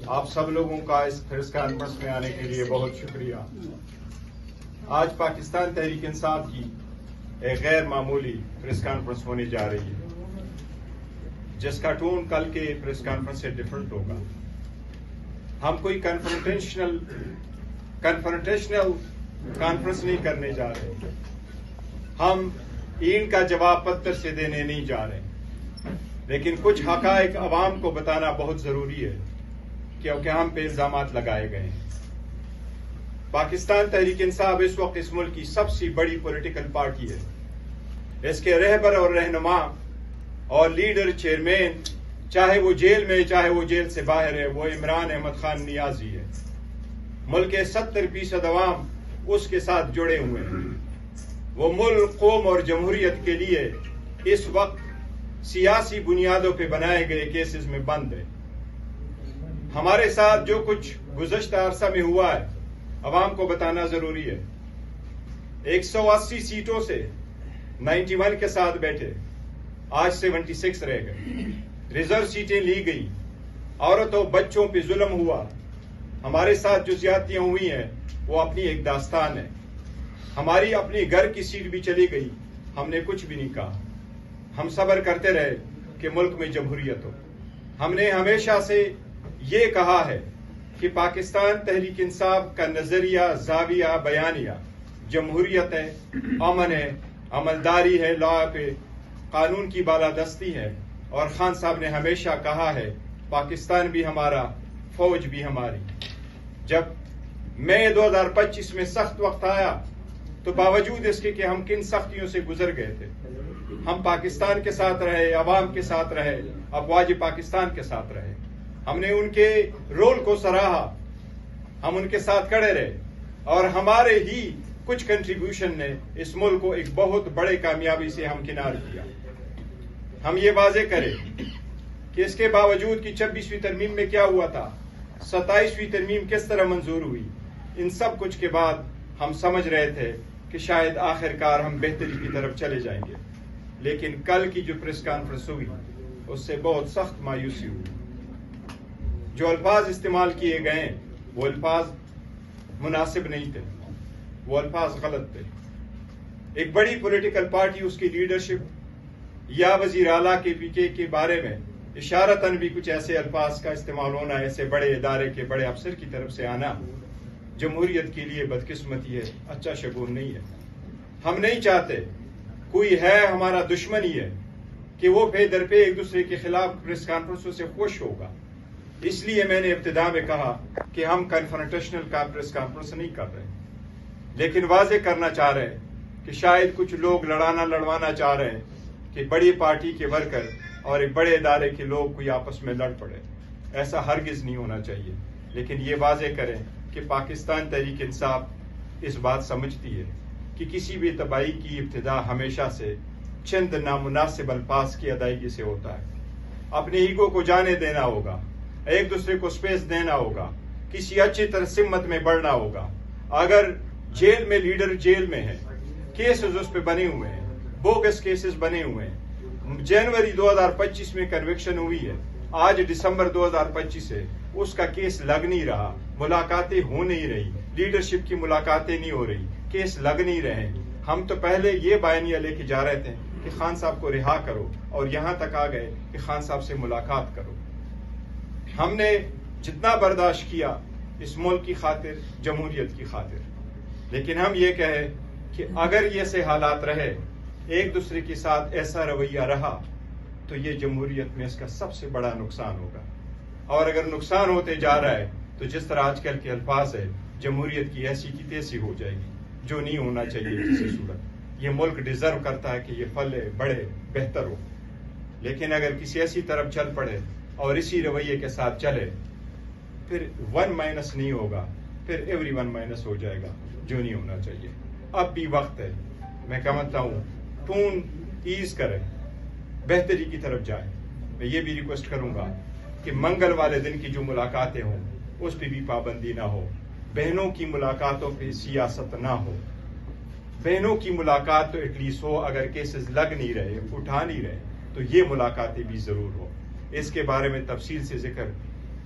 آپ سب لوگوں کا اس پریس کانفرنس میں آنے کے لیے بہت شکریہ۔ آج پاکستان تحریک انصاف کی ایک غیر معمولی پریس کانفرنس ہونے جا رہی ہے، جس کا ٹون کل کے پریس کانفرنس سے ڈفرنٹ ہوگا۔ ہم کوئی کنفرنٹیشنل کانفرنس نہیں کرنے جا رہے، ہم این کا جواب پتر سے دینے نہیں جا رہے، لیکن کچھ حقائق عوام کو بتانا بہت ضروری ہے کیونکہ ہم پہ الزامات لگائے گئے ہیں۔ پاکستان تحریک انصاف اس وقت اس ملک کی سب سے بڑی پولیٹیکل پارٹی ہے۔ اس کے رہبر اور رہنما اور لیڈر چیئرمین، چاہے وہ جیل میں چاہے وہ جیل سے باہر ہے، وہ عمران احمد خان نیازی ہے۔ ملک کے 70% عوام اس کے ساتھ جڑے ہوئے ہیں۔ وہ ملک، قوم اور جمہوریت کے لیے اس وقت سیاسی بنیادوں پہ بنائے گئے کیسز میں بند ہے۔ ہمارے ساتھ جو کچھ گزشتہ عرصہ میں ہوا ہے عوام کو بتانا ضروری ہے۔ 180 سیٹوں سے 91 کے ساتھ بیٹھے، آج 76 رہ گئے۔ ریزرو سیٹیں لی گئی، عورتوں بچوں پہ ظلم ہوا۔ ہمارے ساتھ جو زیادتیاں ہوئی ہیں وہ اپنی ایک داستان ہے۔ ہماری اپنی گھر کی سیٹ بھی چلی گئی، ہم نے کچھ بھی نہیں کہا۔ ہم صبر کرتے رہے کہ ملک میں جمہوریت ہو۔ ہم نے ہمیشہ سے یہ کہا ہے کہ پاکستان تحریک انصاف کا نظریہ، زاویہ، بیانیہ جمہوریت ہے، امن ہے، عملداری ہے، لا پہ قانون کی بالادستی ہے۔ اور خان صاحب نے ہمیشہ کہا ہے پاکستان بھی ہمارا، فوج بھی ہماری۔ جب مئی 2025 میں سخت وقت آیا تو باوجود اس کے کہ ہم کن سختیوں سے گزر گئے تھے، ہم پاکستان کے ساتھ رہے، عوام کے ساتھ رہے، افواج پاکستان کے ساتھ رہے۔ ہم نے ان کے رول کو سراہا، ہم ان کے ساتھ کھڑے رہے، اور ہمارے ہی کچھ کنٹریبیوشن نے اس ملک کو ایک بہت بڑے کامیابی سے ہمکنار کیا۔ ہم یہ واضح کریں کہ اس کے باوجود کہ 26ویں ترمیم میں کیا ہوا تھا، 27ویں ترمیم کس طرح منظور ہوئی، ان سب کچھ کے بعد ہم سمجھ رہے تھے کہ شاید آخرکار ہم بہتری کی طرف چلے جائیں گے، لیکن کل کی جو پریس کانفرنس ہوئی اس سے بہت سخت مایوسی ہوئی۔ جو الفاظ استعمال کیے گئے ہیں وہ الفاظ مناسب نہیں تھے، وہ الفاظ غلط تھے۔ ایک بڑی پولیٹیکل پارٹی، اس کی لیڈرشپ یا وزیر اعلیٰ کے بارے میں اشارتاً بھی کچھ ایسے الفاظ کا استعمال ہونا، ایسے بڑے ادارے کے بڑے افسر کی طرف سے آنا جمہوریت کے لیے بدقسمتی ہے، اچھا شگون نہیں ہے۔ ہم نہیں چاہتے کوئی ہے ہمارا دشمن ہی ہے کہ وہ پہ در پہ ایک دوسرے کے خلاف پریس کانفرنسوں سے خوش ہوگا۔ اس لیے میں نے ابتدا میں کہا کہ ہم کنفرنٹیشنل کا پریس کانفرنس نہیں کر رہے، لیکن واضح کرنا چاہ رہے ہیں کہ شاید کچھ لوگ لڑوانا چاہ رہے ہیں کہ بڑی پارٹی کے ورکر اور ایک بڑے ادارے کے لوگ کوئی آپس میں لڑ پڑے۔ ایسا ہرگز نہیں ہونا چاہیے، لیکن یہ واضح کریں کہ پاکستان تحریک انصاف اس بات سمجھتی ہے کہ کسی بھی تباہی کی ابتدا ہمیشہ سے چند نامناسب الفاظ کی ادائیگی سے ہوتا ہے۔ اپنے ایگو کو جانے دینا ہوگا، ایک دوسرے کو سپیس دینا ہوگا، کسی اچھی طرح سمت میں بڑھنا ہوگا۔ اگر جیل میں لیڈر جیل میں ہے، کیسز اس پہ بنے ہوئے ہیں، بوگس کیسز بنے ہوئے ہیں، جنوری 2025 میں کنوکشن ہوئی ہے، آج دسمبر 2025 ہے، اس کا کیس لگ نہیں رہا، ملاقاتیں ہو نہیں رہی، لیڈرشپ کی ملاقاتیں نہیں ہو رہی، کیس لگ نہیں رہے۔ ہم تو پہلے یہ بیانیہ لے کے جا رہے تھے کہ خان صاحب کو رہا کرو، اور یہاں تک آ گئے کہ خان صاحب سے ملاقات کرو۔ ہم نے جتنا برداشت کیا اس ملک کی خاطر، جمہوریت کی خاطر، لیکن ہم یہ کہیں کہ اگر یہ سے حالات رہے، ایک دوسرے کے ساتھ ایسا رویہ رہا، تو یہ جمہوریت میں اس کا سب سے بڑا نقصان ہوگا۔ اور اگر نقصان ہوتے جا رہا ہے تو جس طرح آج کل کے الفاظ ہے، جمہوریت کی ایسی کی تیسی ہو جائے گی، جو نہیں ہونا چاہیے کسی صورت۔ یہ ملک ڈیزرو کرتا ہے کہ یہ پھلے بڑے بہتر ہو، لیکن اگر کسی ایسی طرف چل پڑے اور اسی رویے کے ساتھ چلے، پھر 1 مائنس نہیں ہوگا، پھر ایوری 1 مائنس ہو جائے گا، جو نہیں ہونا چاہیے۔ اب بھی وقت ہے، میں کہتا ہوں ٹون ایز کریں، بہتری کی طرف جائیں۔ میں یہ بھی ریکویسٹ کروں گا کہ منگل والے دن کی جو ملاقاتیں ہوں اس پہ بھی پابندی نہ ہو، بہنوں کی ملاقاتوں پہ سیاست نہ ہو۔ بہنوں کی ملاقات تو ایٹ لیسٹ ہو، اگر کیسز لگ نہیں رہے، اٹھا نہیں رہے، تو یہ ملاقاتیں بھی ضرور ہو۔ اس کے بارے میں تفصیل سے ذکر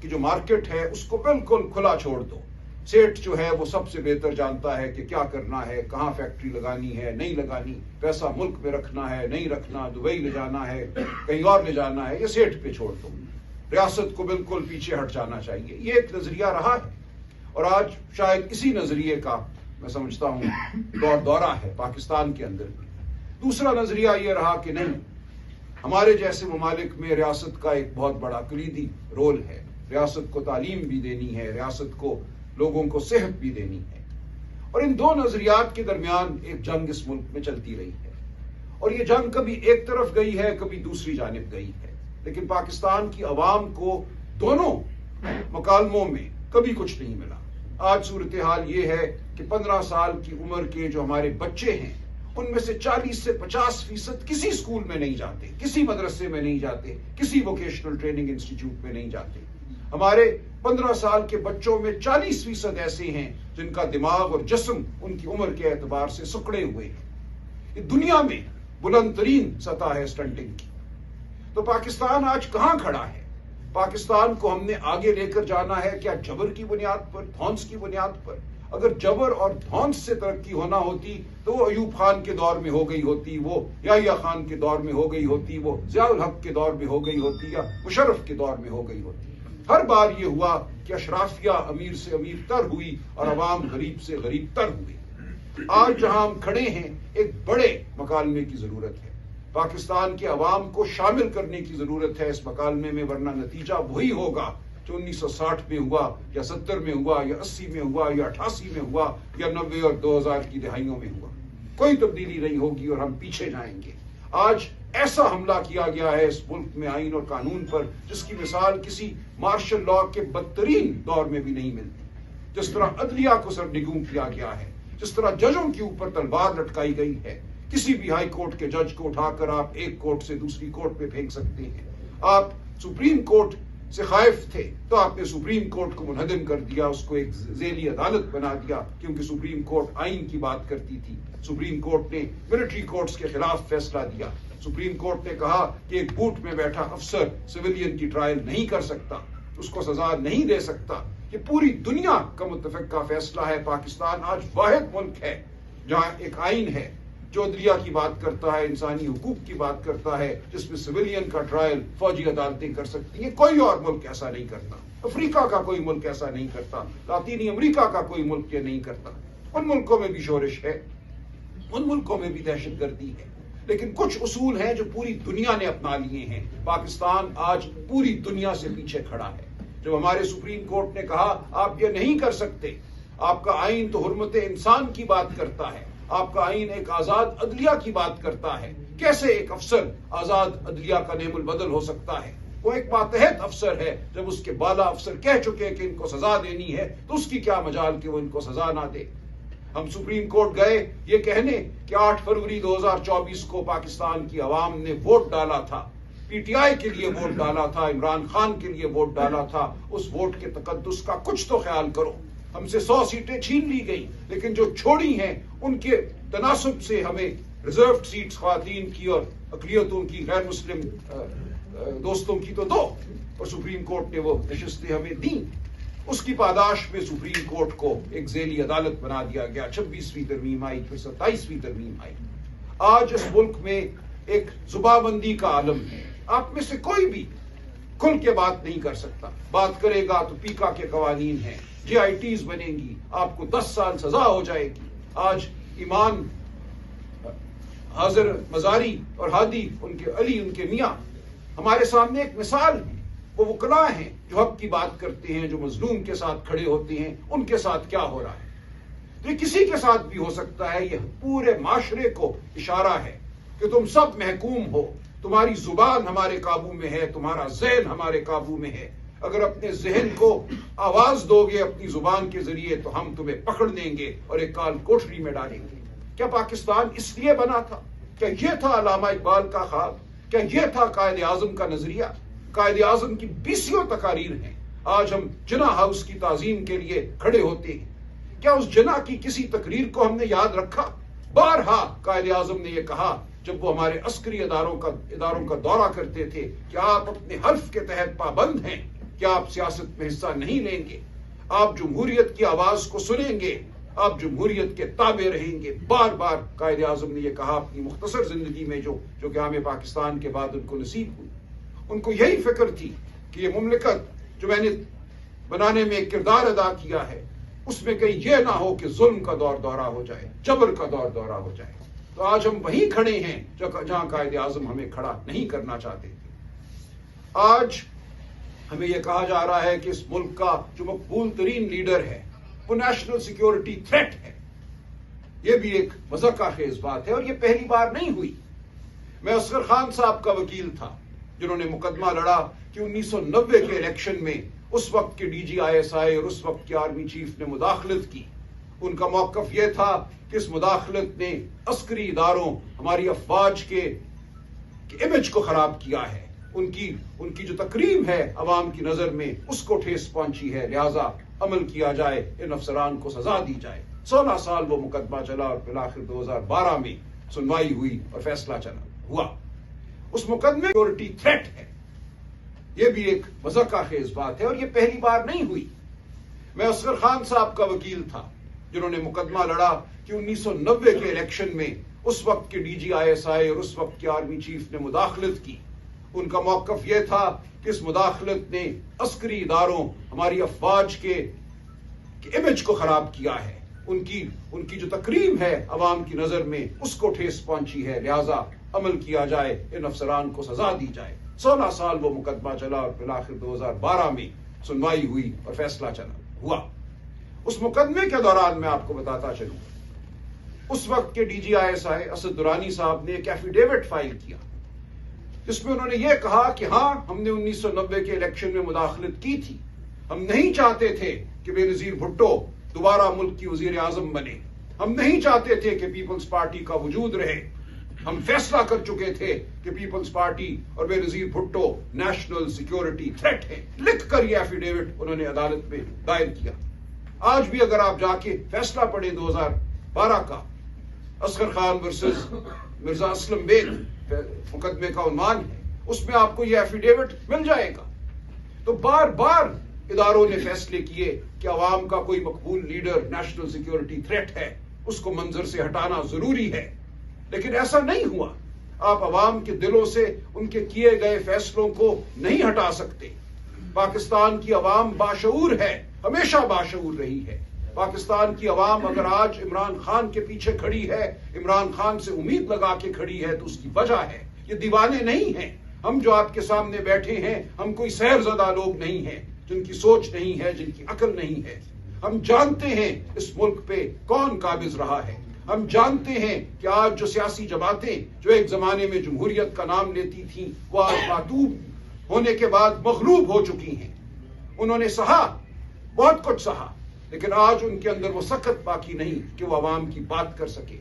کی جو مارکیٹ ہے اس کو بالکل کھلا چھوڑ دو. سیٹ جو ہے وہ سب سے بہتر جانتا ہے کہ کیا کرنا ہے, کہاں فیکٹری لگانی ہے, نہیں لگانی, پیسہ ملک میں رکھنا ہے, نہیں رکھنا, دبئی لے جانا ہے, کہیں اور لے جانا ہے, یہ سیٹ پہ چھوڑ دو. ریاست کو بالکل پیچھے ہٹ جانا چاہیے. یہ ایک نظریہ رہا ہے اور آج شاید اسی نظریے کا میں سمجھتا ہوں دورہ ہے پاکستان کے اندر بھی. دوسرا نظریہ یہ رہا کہ نہیں, ہمارے جیسے ممالک میں ریاست کا ایک بہت بڑا کلیدی رول ہے. ریاست کو تعلیم بھی دینی ہے, ریاست کو لوگوں کو صحت بھی دینی ہے. اور ان دو نظریات کے درمیان ایک جنگ اس ملک میں چلتی رہی ہے اور یہ جنگ کبھی ایک طرف گئی ہے, کبھی دوسری جانب گئی ہے. لیکن پاکستان کی عوام کو دونوں مکالموں میں کبھی کچھ نہیں ملا. آج صورتحال یہ ہے کہ 15 سال کی عمر کے جو ہمارے بچے ہیں ان میں سے 40 سے 50% کسی اسکول میں نہیں جاتے, کسی مدرسے میں نہیں جاتے, کسی ووکیشنل ٹریننگ انسٹیٹیوٹ میں نہیں جاتے. ہمارے 15 سال کے بچوں میں 40% ایسے ہیں جن کا دماغ اور جسم ان کی عمر کے اعتبار سے سکڑے ہوئے ہیں. یہ دنیا میں بلند ترین سطح ہے اسٹنٹنگ کی. تو پاکستان آج کہاں کھڑا ہے؟ پاکستان کو ہم نے آگے لے کر جانا ہے کیا جبر کی بنیاد پر, دھونس کی بنیاد پر؟ اگر جبر اور دھونس سے ترقی ہونا ہوتی تو وہ ایوب خان کے دور میں ہو گئی ہوتی, وہ یحییٰ خان کے دور میں ہو گئی ہوتی, وہ ضیاء الحق کے دور میں ہو گئی ہوتی, یا مشرف کے دور میں ہو گئی ہوتی. ہر بار یہ ہوا کہ اشرافیہ امیر سے امیر تر ہوئی اور عوام غریب سے غریب تر ہوئی. آج جہاں ہم کھڑے ہیں ایک بڑے مکالمے کی ضرورت ہے. پاکستان کے عوام کو شامل کرنے کی ضرورت ہے اس مکالمے میں, ورنہ نتیجہ وہی ہوگا جو 1960 میں ہوا, یا 70 میں ہوا, یا 80 میں ہوا, یا 88 میں ہوا, یا 90 اور 2000 کی دہائیوں میں ہوا. کوئی تبدیلی نہیں ہوگی اور ہم پیچھے جائیں گے. آج ایسا حملہ کیا گیا ہے اس ملک میں آئین اور قانون پر جس کی مثال کسی مارشل لاء کے بدترین دور میں بھی نہیں ملتی. جس طرح عدلیہ کو سرنگوں کیا گیا ہے, جس طرح ججوں کے اوپر تلوار لٹکائی گئی ہے. کسی بھی ہائی کورٹ کے جج کو اٹھا کر آپ ایک کورٹ سے دوسری کورٹ پہ پھینک سکتے ہیں. آپ سپریم کورٹ سے خائف تھے تو آپ نے سپریم کورٹ کو منہدم کر دیا, اس کو ایک ذیلی عدالت بنا دیا, کیونکہ سپریم کورٹ آئین کی بات کرتی تھی. سپریم کورٹ نے ملٹری کورٹس کے خلاف فیصلہ دیا. سپریم کورٹ نے کہا کہ ایک بوٹ میں بیٹھا افسر سویلین کی ٹرائل نہیں کر سکتا, اس کو سزا نہیں دے سکتا. یہ پوری دنیا کا متفقہ فیصلہ ہے. پاکستان آج واحد ملک ہے جہاں ایک آئین ہے جو عدلیہ کی بات کرتا ہے, انسانی حقوق کی بات کرتا ہے, جس میں سویلین کا ٹرائل فوجی عدالتیں کر سکتی ہیں. کوئی اور ملک ایسا نہیں کرتا. افریقہ کا کوئی ملک ایسا نہیں کرتا. لاطینی امریکہ کا کوئی ملک یہ نہیں کرتا. ان ملکوں میں بھی شورش ہے, ان ملکوں میں بھی دہشت گردی ہے, لیکن کچھ اصول ہیں جو پوری دنیا نے اپنا لیے ہیں. پاکستان آج پوری دنیا سے پیچھے کھڑا ہے. جب ہمارے سپریم کورٹ نے کہا آپ یہ نہیں کر سکتے, آپ کا آئین تو حرمت انسان کی بات کرتا ہے, آپ کا آئین ایک آزاد عدلیہ کی بات کرتا ہے, کیسے ایک افسر آزاد عدلیہ کا نعم البدل ہو سکتا ہے؟ وہ ایک ماتحت افسر ہے. جب اس کے بالا افسر کہہ چکے کہ ان کو سزا دینی ہے تو اس کی کیا مجال کہ وہ ان کو سزا نہ دے. ہم سپریم کورٹ گئے یہ کہنے کہ 8 فروری 2024 کو پاکستان کی عوام نے ووٹ ڈالا تھا, پی ٹی آئی کے لیے ووٹ ڈالا تھا, عمران خان کے لیے ووٹ ڈالا تھا. اس ووٹ کے تقدس کا کچھ تو خیال کرو. ہم سے 100 سیٹیں چھین لی گئی, لیکن جو چھوڑی ہیں ان کے تناسب سے ہمیں ریزروڈ سیٹس خواتین کی اور اقلیتوں کی, غیر مسلم دوستوں کی تو دو, اور سپریم کورٹ نے وہ نشستیں ہمیں دیں. اس کی پاداش میں سپریم کورٹ کو ایک ذیلی عدالت بنا دیا گیا. 26ویں ترمیم آئی, پھر 27ویں ترمیم آئی. آج اس ملک میں ایک زبابندی کا عالم ہے. آپ میں سے کوئی بھی کھل کے بات نہیں کر سکتا. بات کرے گا تو پیکا کے قوانین ہیں, جے آئی ٹیز بنیں گی, آپ کو 10 سال سزا ہو جائے گی. آج ایمان حاضر مزاری اور ہادی ان کے علی ان کے میاں ہمارے سامنے ایک مثال ہے. وہ وکلاء ہیں جو حق کی بات کرتے ہیں, جو مظلوم کے ساتھ کھڑے ہوتے ہیں. ان کے ساتھ کیا ہو رہا ہے؟ یہ کسی کے ساتھ بھی ہو سکتا ہے. یہ پورے معاشرے کو اشارہ ہے کہ تم سب محکوم ہو, تمہاری زبان ہمارے قابو میں ہے, تمہارا ذہن ہمارے قابو میں ہے. اگر اپنے ذہن کو آواز دو گے اپنی زبان کے ذریعے تو ہم تمہیں پکڑ لیں گے اور ایک کال کوٹری میں ڈالیں گے. کیا پاکستان اس لیے بنا تھا؟ کیا یہ تھا علامہ اقبال کا خواب؟ کیا یہ تھا قائد اعظم کا نظریہ؟ قائد اعظم کی 20 تقاریر ہیں. آج ہم جناح ہاؤس کی تعظیم کے لیے کھڑے ہوتے ہیں. کیا اس جناح کی کسی تقریر کو ہم نے یاد رکھا؟ بارہا قائد اعظم نے یہ کہا جب وہ ہمارے عسکری اداروں کا دورہ کرتے تھے کہ آپ اپنے حلف کے تحت پابند ہیں کہ آپ سیاست میں حصہ نہیں لیں گے، آپ جمہوریت کی آواز کو سنیں گے، آپ جمہوریت کے تابع رہیں گے۔ بار بار قائد اعظم نے یہ کہا اپنی مختصر زندگی میں جو قیام پاکستان کے بعد ان کو نصیب ہوئی۔ ان کو یہی فکر تھی کہ یہ مملکت جو میں نے بنانے میں ایک کردار ادا کیا ہے، اس میں کہیں یہ نہ ہو کہ ظلم کا دور دورہ ہو جائے، جبر کا دور دورہ ہو جائے۔ تو آج ہم وہیں کھڑے ہیں جہاں قائد اعظم ہمیں کھڑا نہیں کرنا چاہتے تھے۔ آج ہمیں یہ کہا جا رہا ہے کہ اس ملک کا جو مقبول ترین لیڈر ہے وہ نیشنل سیکیورٹی تھریٹ ہے۔ یہ بھی ایک مذاق خیز بات ہے، اور یہ پہلی بار نہیں ہوئی۔ میں اصغر خان صاحب کا وکیل تھا جنہوں نے مقدمہ لڑا کہ 1990 کے الیکشن میں اس وقت کے ڈی جی آئی ایس آئی اور اس وقت کے آرمی چیف نے مداخلت کی۔ ان کا موقف یہ تھا کہ اس مداخلت نے عسکری اداروں، ہماری افواج کے امیج کو خراب کیا ہے، ان کی جو تکریم ہے عوام کی نظر میں اس کو ٹھیس پہنچی ہے، لہذا عمل کیا جائے، ان افسران کو سزا دی جائے۔ 16 سال وہ مقدمہ چلا اور بالآخر 2012 میں سنوائی ہوئی اور فیصلہ ہوا۔ اس مقدمے سیکورٹی تھریٹ ہے، یہ بھی ایک مذاق خیز بات ہے، اور یہ پہلی بار نہیں ہوئی۔ میں اصغر خان صاحب کا وکیل تھا جنہوں نے مقدمہ لڑا کہ 1990 کے الیکشن میں اس وقت کے ڈی جی آئی ایس آئی اور اس وقت کے آرمی چیف نے مداخلت کی۔ ان کا موقف یہ تھا کہ اس مداخلت نے عسکری اداروں، ہماری افواج کے امیج کو خراب کیا ہے، ان کی جو تکریم ہے عوام کی نظر میں اس کو ٹھیس پہنچی ہے، لہذا عمل کیا جائے، ان افسران کو سزا دی جائے۔ 16 سال وہ مقدمہ چلا اور بالآخر 2012 میں سنوائی ہوئی اور فیصلہ ہوا۔ اس مقدمے کے دوران میں آپ کو بتاتا چلوں، اس وقت کے D G I S I Asad Durrani صاحب نے ایک ایفیڈیوٹ فائل کیا جس میں انہوں نے یہ کہا کہ ہاں، ہم نے 1990 کے الیکشن میں مداخلت کی تھی، ہم نہیں چاہتے تھے کہ بے نظیر بھٹو دوبارہ ملک کی وزیر اعظم بنے، ہم نہیں چاہتے تھے کہ پیپلز پارٹی کا وجود رہے، ہم فیصلہ کر چکے تھے کہ پیپلز پارٹی اور بے نظیر بھٹو نیشنل سیکیورٹی تھریٹ ہے۔ لکھ کر یہ ایفیڈیوٹ انہوں نے عدالت میں دائر کیا۔ آج بھی اگر آپ جا کے فیصلہ پڑھیں 2012 کا، اصغر خان ورسز مرزا اسلم بیگ مقدمے کا عنوان ہے، اس میں آپ کو یہ ایفیڈیوٹ مل جائے گا۔ تو بار بار اداروں نے فیصلے کیے کہ عوام کا کوئی مقبول لیڈر نیشنل سیکیورٹی تھریٹ ہے، اس کو منظر سے ہٹانا ضروری ہے، لیکن ایسا نہیں ہوا۔ آپ عوام کے دلوں سے ان کے کیے گئے فیصلوں کو نہیں ہٹا سکتے۔ پاکستان کی عوام باشعور ہے، ہمیشہ باشعور رہی ہے۔ پاکستان کی عوام اگر آج عمران خان کے پیچھے کھڑی ہے، عمران خان سے امید لگا کے کھڑی ہے، تو اس کی وجہ ہے، یہ دیوانے نہیں ہیں۔ ہم جو آپ کے سامنے بیٹھے ہیں، ہم کوئی سیر زدہ لوگ نہیں ہیں جن کی سوچ نہیں ہے، جن کی عقل نہیں ہے۔ ہم جانتے ہیں اس ملک پہ کون قابض رہا ہے، ہم جانتے ہیں کہ آج جو سیاسی جماعتیں جو ایک زمانے میں جمہوریت کا نام لیتی تھیں، وہ آج معتوب ہونے کے بعد مغلوب ہو چکی ہیں۔ انہوں نے سہا، بہت کچھ سہا، لیکن آج ان کے اندر وہ سخت باقی نہیں کہ وہ عوام کی بات کر سکے۔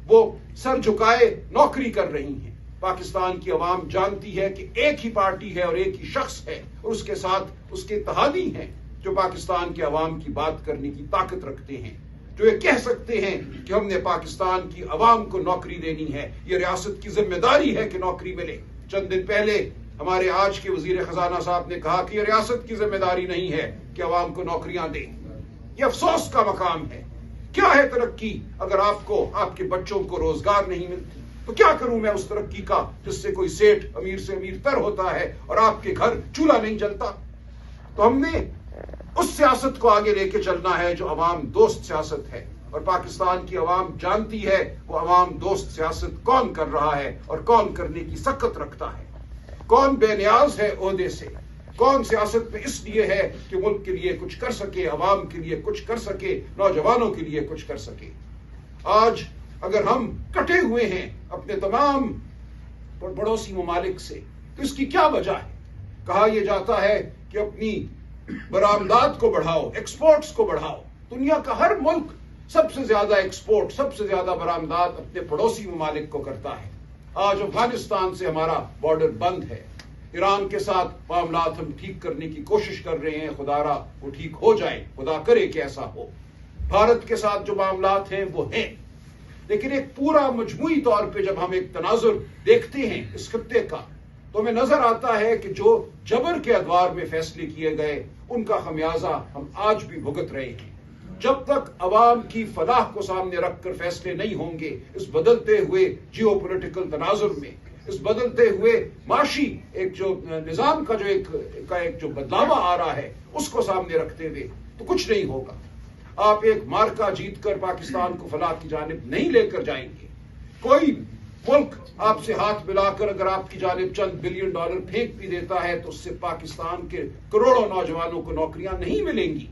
وہ سر جھکائے نوکری کر رہی ہیں۔ پاکستان کی عوام جانتی ہے کہ ایک ہی پارٹی ہے اور ایک ہی شخص ہے، اور اس کے ساتھ اس کے اتحادی ہیں جو پاکستان کے عوام کی بات کرنے کی طاقت رکھتے ہیں، جو یہ کہہ سکتے ہیں کہ ہم نے پاکستان کی عوام کو نوکری دینی ہے، یہ ریاست کی ذمہ داری ہے کہ نوکری ملے۔ چند دن پہلے ہمارے آج کے وزیر خزانہ صاحب نے کہا کہ یہ ریاست کی ذمہ داری نہیں ہے کہ عوام کو نوکریاں دیں۔ یہ افسوس کا مقام ہے۔ کیا ہے ترقی اگر آپ کو، آپ کے بچوں کو روزگار نہیں ملتی؟ تو کیا کروں میں اس ترقی کا جس سے کوئی سیٹ امیر سے امیر تر ہوتا ہے اور آپ کے گھر چولہا نہیں جلتا؟ تو ہم نے اس سیاست کو آگے لے کے چلنا ہے جو عوام دوست سیاست ہے، اور پاکستان کی عوام جانتی ہے وہ عوام دوست سیاست کون کر رہا ہے اور کون کرنے کی سخت رکھتا ہے، کون بے نیاز ہے عہدے سے، کون سیاست میں اس لیے ہے کہ ملک کے لیے کچھ کر سکے، عوام کے لیے کچھ کر سکے، نوجوانوں کے لیے کچھ کر سکے۔ آج اگر ہم کٹے ہوئے ہیں اپنے تمام پڑوسی ممالک سے، تو اس کی کیا وجہ ہے؟ کہا یہ جاتا ہے کہ اپنی برآمدات کو بڑھاؤ، ایکسپورٹس کو بڑھاؤ۔ دنیا کا ہر ملک سب سے زیادہ ایکسپورٹ، سب سے زیادہ برآمدات اپنے پڑوسی ممالک کو کرتا ہے۔ آج افغانستان سے ہمارا بارڈر بند ہے، ایران کے ساتھ معاملات ہم ٹھیک کرنے کی کوشش کر رہے ہیں، خدا را وہ ٹھیک ہو جائے، خدا کرے کہ ایسا ہو۔ بھارت کے ساتھ جو معاملات ہیں وہ ہیں، لیکن ایک پورا مجموعی طور پہ جب ہم ایک تناظر دیکھتے ہیں اس خطے کا، تو ہمیں نظر آتا ہے کہ جو جبر کے ادوار میں فیصلے کیے گئے ان کا خمیازہ ہم آج بھی بھگت رہے ہیں. جب تک عوام کی فلاح کو سامنے رکھ کر فیصلے نہیں ہوں گے اس بدلتے ہوئے جیو پولیٹیکل تناظر میں، اس بدلتے ہوئے معاشی ایک جو نظام کا جو بدلاوا آ رہا ہے اس کو سامنے رکھتے ہوئے تو کچھ نہیں ہوگا. آپ ایک مارکا جیت کر پاکستان کو فلاح کی جانب نہیں لے کر جائیں گے. کوئی ملک آپ سے ہاتھ ملا کر اگر آپ کی جانب چند بلین ڈالر پھینک بھی دیتا ہے تو اس سے پاکستان کے کروڑوں نوجوانوں کو نوکریاں نہیں ملیں گی.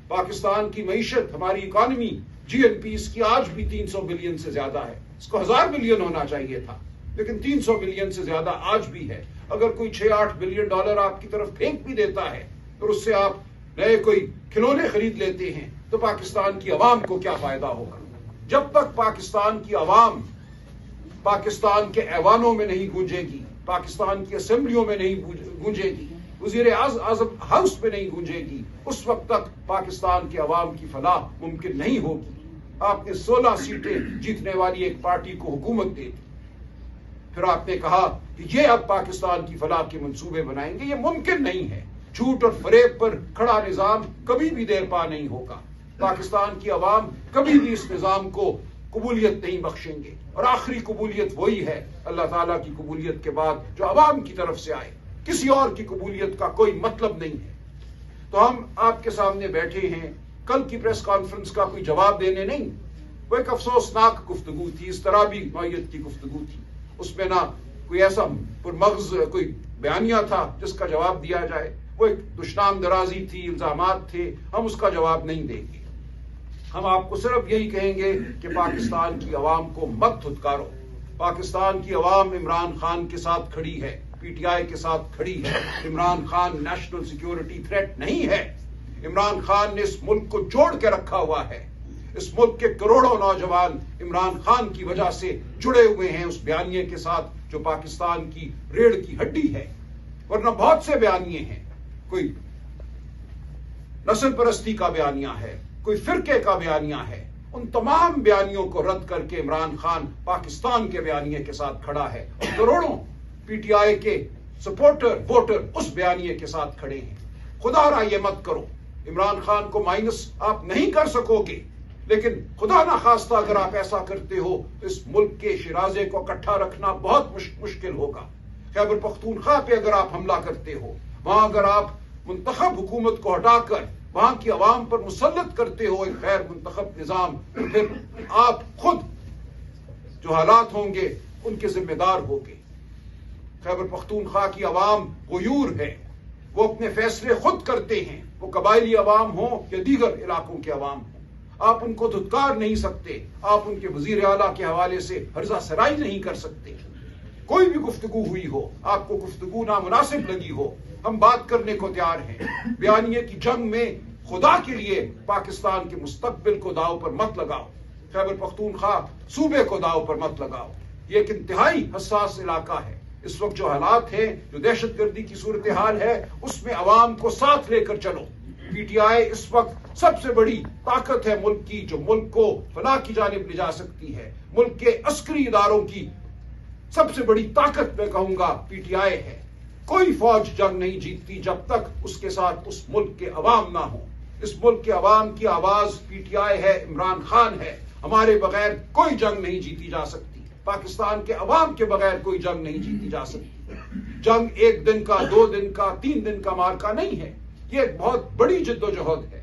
پاکستان کی معیشت، ہماری اکانومی، جی این پی اس کی آج بھی 300 بلین سے زیادہ ہے. اس کو 1000 بلین ہونا چاہیے تھا لیکن 300 بلین سے زیادہ آج بھی ہے. اگر کوئی 6-8 بلین ڈالر آپ کی طرف پھینک بھی دیتا ہے اور اس سے آپ نئے کوئی کھلونے خرید لیتے ہیں تو پاکستان کی عوام کو کیا فائدہ ہوگا؟ جب تک پاکستان کی عوام پاکستان کے ایوانوں میں نہیں گونجے گی، پاکستان کی اسمبلیوں میں نہیں گونجے گی، وزیر اعظم ہاؤس میں نہیں گونجے گی، اس وقت تک پاکستان کے عوام کی فلاح ممکن نہیں ہوگی. آپ نے 16 سیٹیں جیتنے والی ایک پارٹی کو حکومت دے دی، پھر آپ نے کہا کہ یہ اب پاکستان کی فلاح کے منصوبے بنائیں گے. یہ ممکن نہیں ہے. جھوٹ اور فریب پر کھڑا نظام کبھی بھی دیر پا نہیں ہوگا. پاکستان کی عوام کبھی بھی اس نظام کو قبولیت نہیں بخشیں گے، اور آخری قبولیت وہی ہے اللہ تعالیٰ کی قبولیت کے بعد جو عوام کی طرف سے آئے. کسی اور کی قبولیت کا کوئی مطلب نہیں ہے. تو ہم آپ کے سامنے بیٹھے ہیں. کل کی پریس کانفرنس کا کوئی جواب دینے نہیں، وہ ایک افسوسناک گفتگو تھی، اس طرح بھی نوعیت کی گفتگو تھی. اس میں نہ کوئی ایسا پرمغز کوئی بیانیہ تھا جس کا جواب دیا جائے. وہ ایک دشنام درازی تھی، الزامات تھے. ہم اس کا جواب نہیں دیں گے. ہم آپ کو صرف یہی کہیں گے کہ پاکستان کی عوام کو مت دھتکارو. پاکستان کی عوام عمران خان کے ساتھ کھڑی ہے، پی ٹی آئی کے ساتھ کھڑی ہے. Imran Khan national security threat نہیں ہے. عمران خان نے اس ملک کو جوڑ کے رکھا ہوا ہے. اس ملک کے کروڑوں نوجوان عمران خان کی وجہ سے جڑے ہوئے ہیں اس بیانیے کے ساتھ جو پاکستان کی ریڑھ کی ہڈی ہے. ورنہ بہت سے بیانیے ہیں، کوئی نسل پرستی کا بیانیہ ہے، کوئی فرقے کا بیانیہ ہے. ان تمام بیانیوں کو رد کر کے عمران خان پاکستان کے بیانیے کے ساتھ کھڑا ہے. اور کروڑوں پی ٹی آئی کے سپورٹر ووٹر اس بیانیے کے ساتھ کھڑے ہیں. خدا را یہ مت کرو. عمران خان کو مائنس آپ نہیں کر سکو گے، لیکن خدا نہ خواستہ اگر آپ ایسا کرتے ہو تو اس ملک کے شیرازے کو اکٹھا رکھنا بہت مشکل ہوگا. خیبر پختونخوا پہ اگر آپ حملہ کرتے ہو، وہاں اگر آپ منتخب حکومت کو ہٹا کر وہاں کی عوام پر مسلط کرتے ہو ایک غیر منتخب نظام، تو پھر آپ خود جو حالات ہوں گے ان کے ذمہ دار ہوگے. خیبر پختونخوا کی عوام غیور ہے، وہ اپنے فیصلے خود کرتے ہیں، وہ قبائلی عوام ہوں یا دیگر علاقوں کے عوام ہوں. آپ ان کو دھتکار نہیں سکتے. آپ ان کے وزیر اعلیٰ کے حوالے سے ہرزہ سرائی نہیں کر سکتے. کوئی بھی گفتگو ہوئی ہو، آپ کو گفتگو نامناسب لگی ہو، ہم بات کرنے کو تیار ہیں. بیانیے کی جنگ میں خدا کے لیے پاکستان کے مستقبل کو داؤ پر مت لگاؤ. خیبر پختونخوا صوبے کو داؤ پر مت لگاؤ. یہ ایک انتہائی حساس علاقہ ہے. اس وقت جو حالات ہیں، جو دہشت گردی کی صورتحال ہے، اس میں عوام کو ساتھ لے کر چلو. پی ٹی آئی اس وقت سب سے بڑی طاقت ہے ملک کی، جو ملک کو فلاح کی جانب لے جا سکتی ہے. ملک کے عسکری اداروں کی سب سے بڑی طاقت میں کہوں گا پی ٹی آئی ہے. کوئی فوج جنگ نہیں جیتتی جب تک اس کے ساتھ اس ملک کے عوام نہ ہوں. اس ملک کے عوام کی آواز پی ٹی آئی ہے، عمران خان ہے. ہمارے بغیر کوئی جنگ نہیں جیتی جا سکتی. پاکستان کے عوام کے بغیر کوئی جنگ نہیں جیتی جا سکتی. جنگ 1 دن کا، 2 دن کا، 3 دن کا مارکا نہیں ہے. یہ ایک بہت بڑی جد و جہد ہے.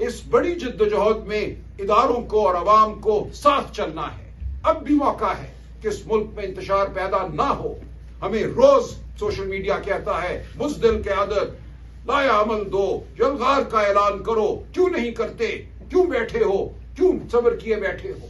اس بڑی جد و جہد میں اداروں کو اور عوام کو ساتھ چلنا ہے. اب بھی موقع ہے کہ اس ملک میں انتشار پیدا نہ ہو. ہمیں روز سوشل میڈیا کہتا ہے بزدل قیادت، لایا عمل دو، یلغار کا اعلان کرو. کیوں نہیں کرتے؟ کیوں بیٹھے ہو؟ کیوں صبر کیے بیٹھے ہو؟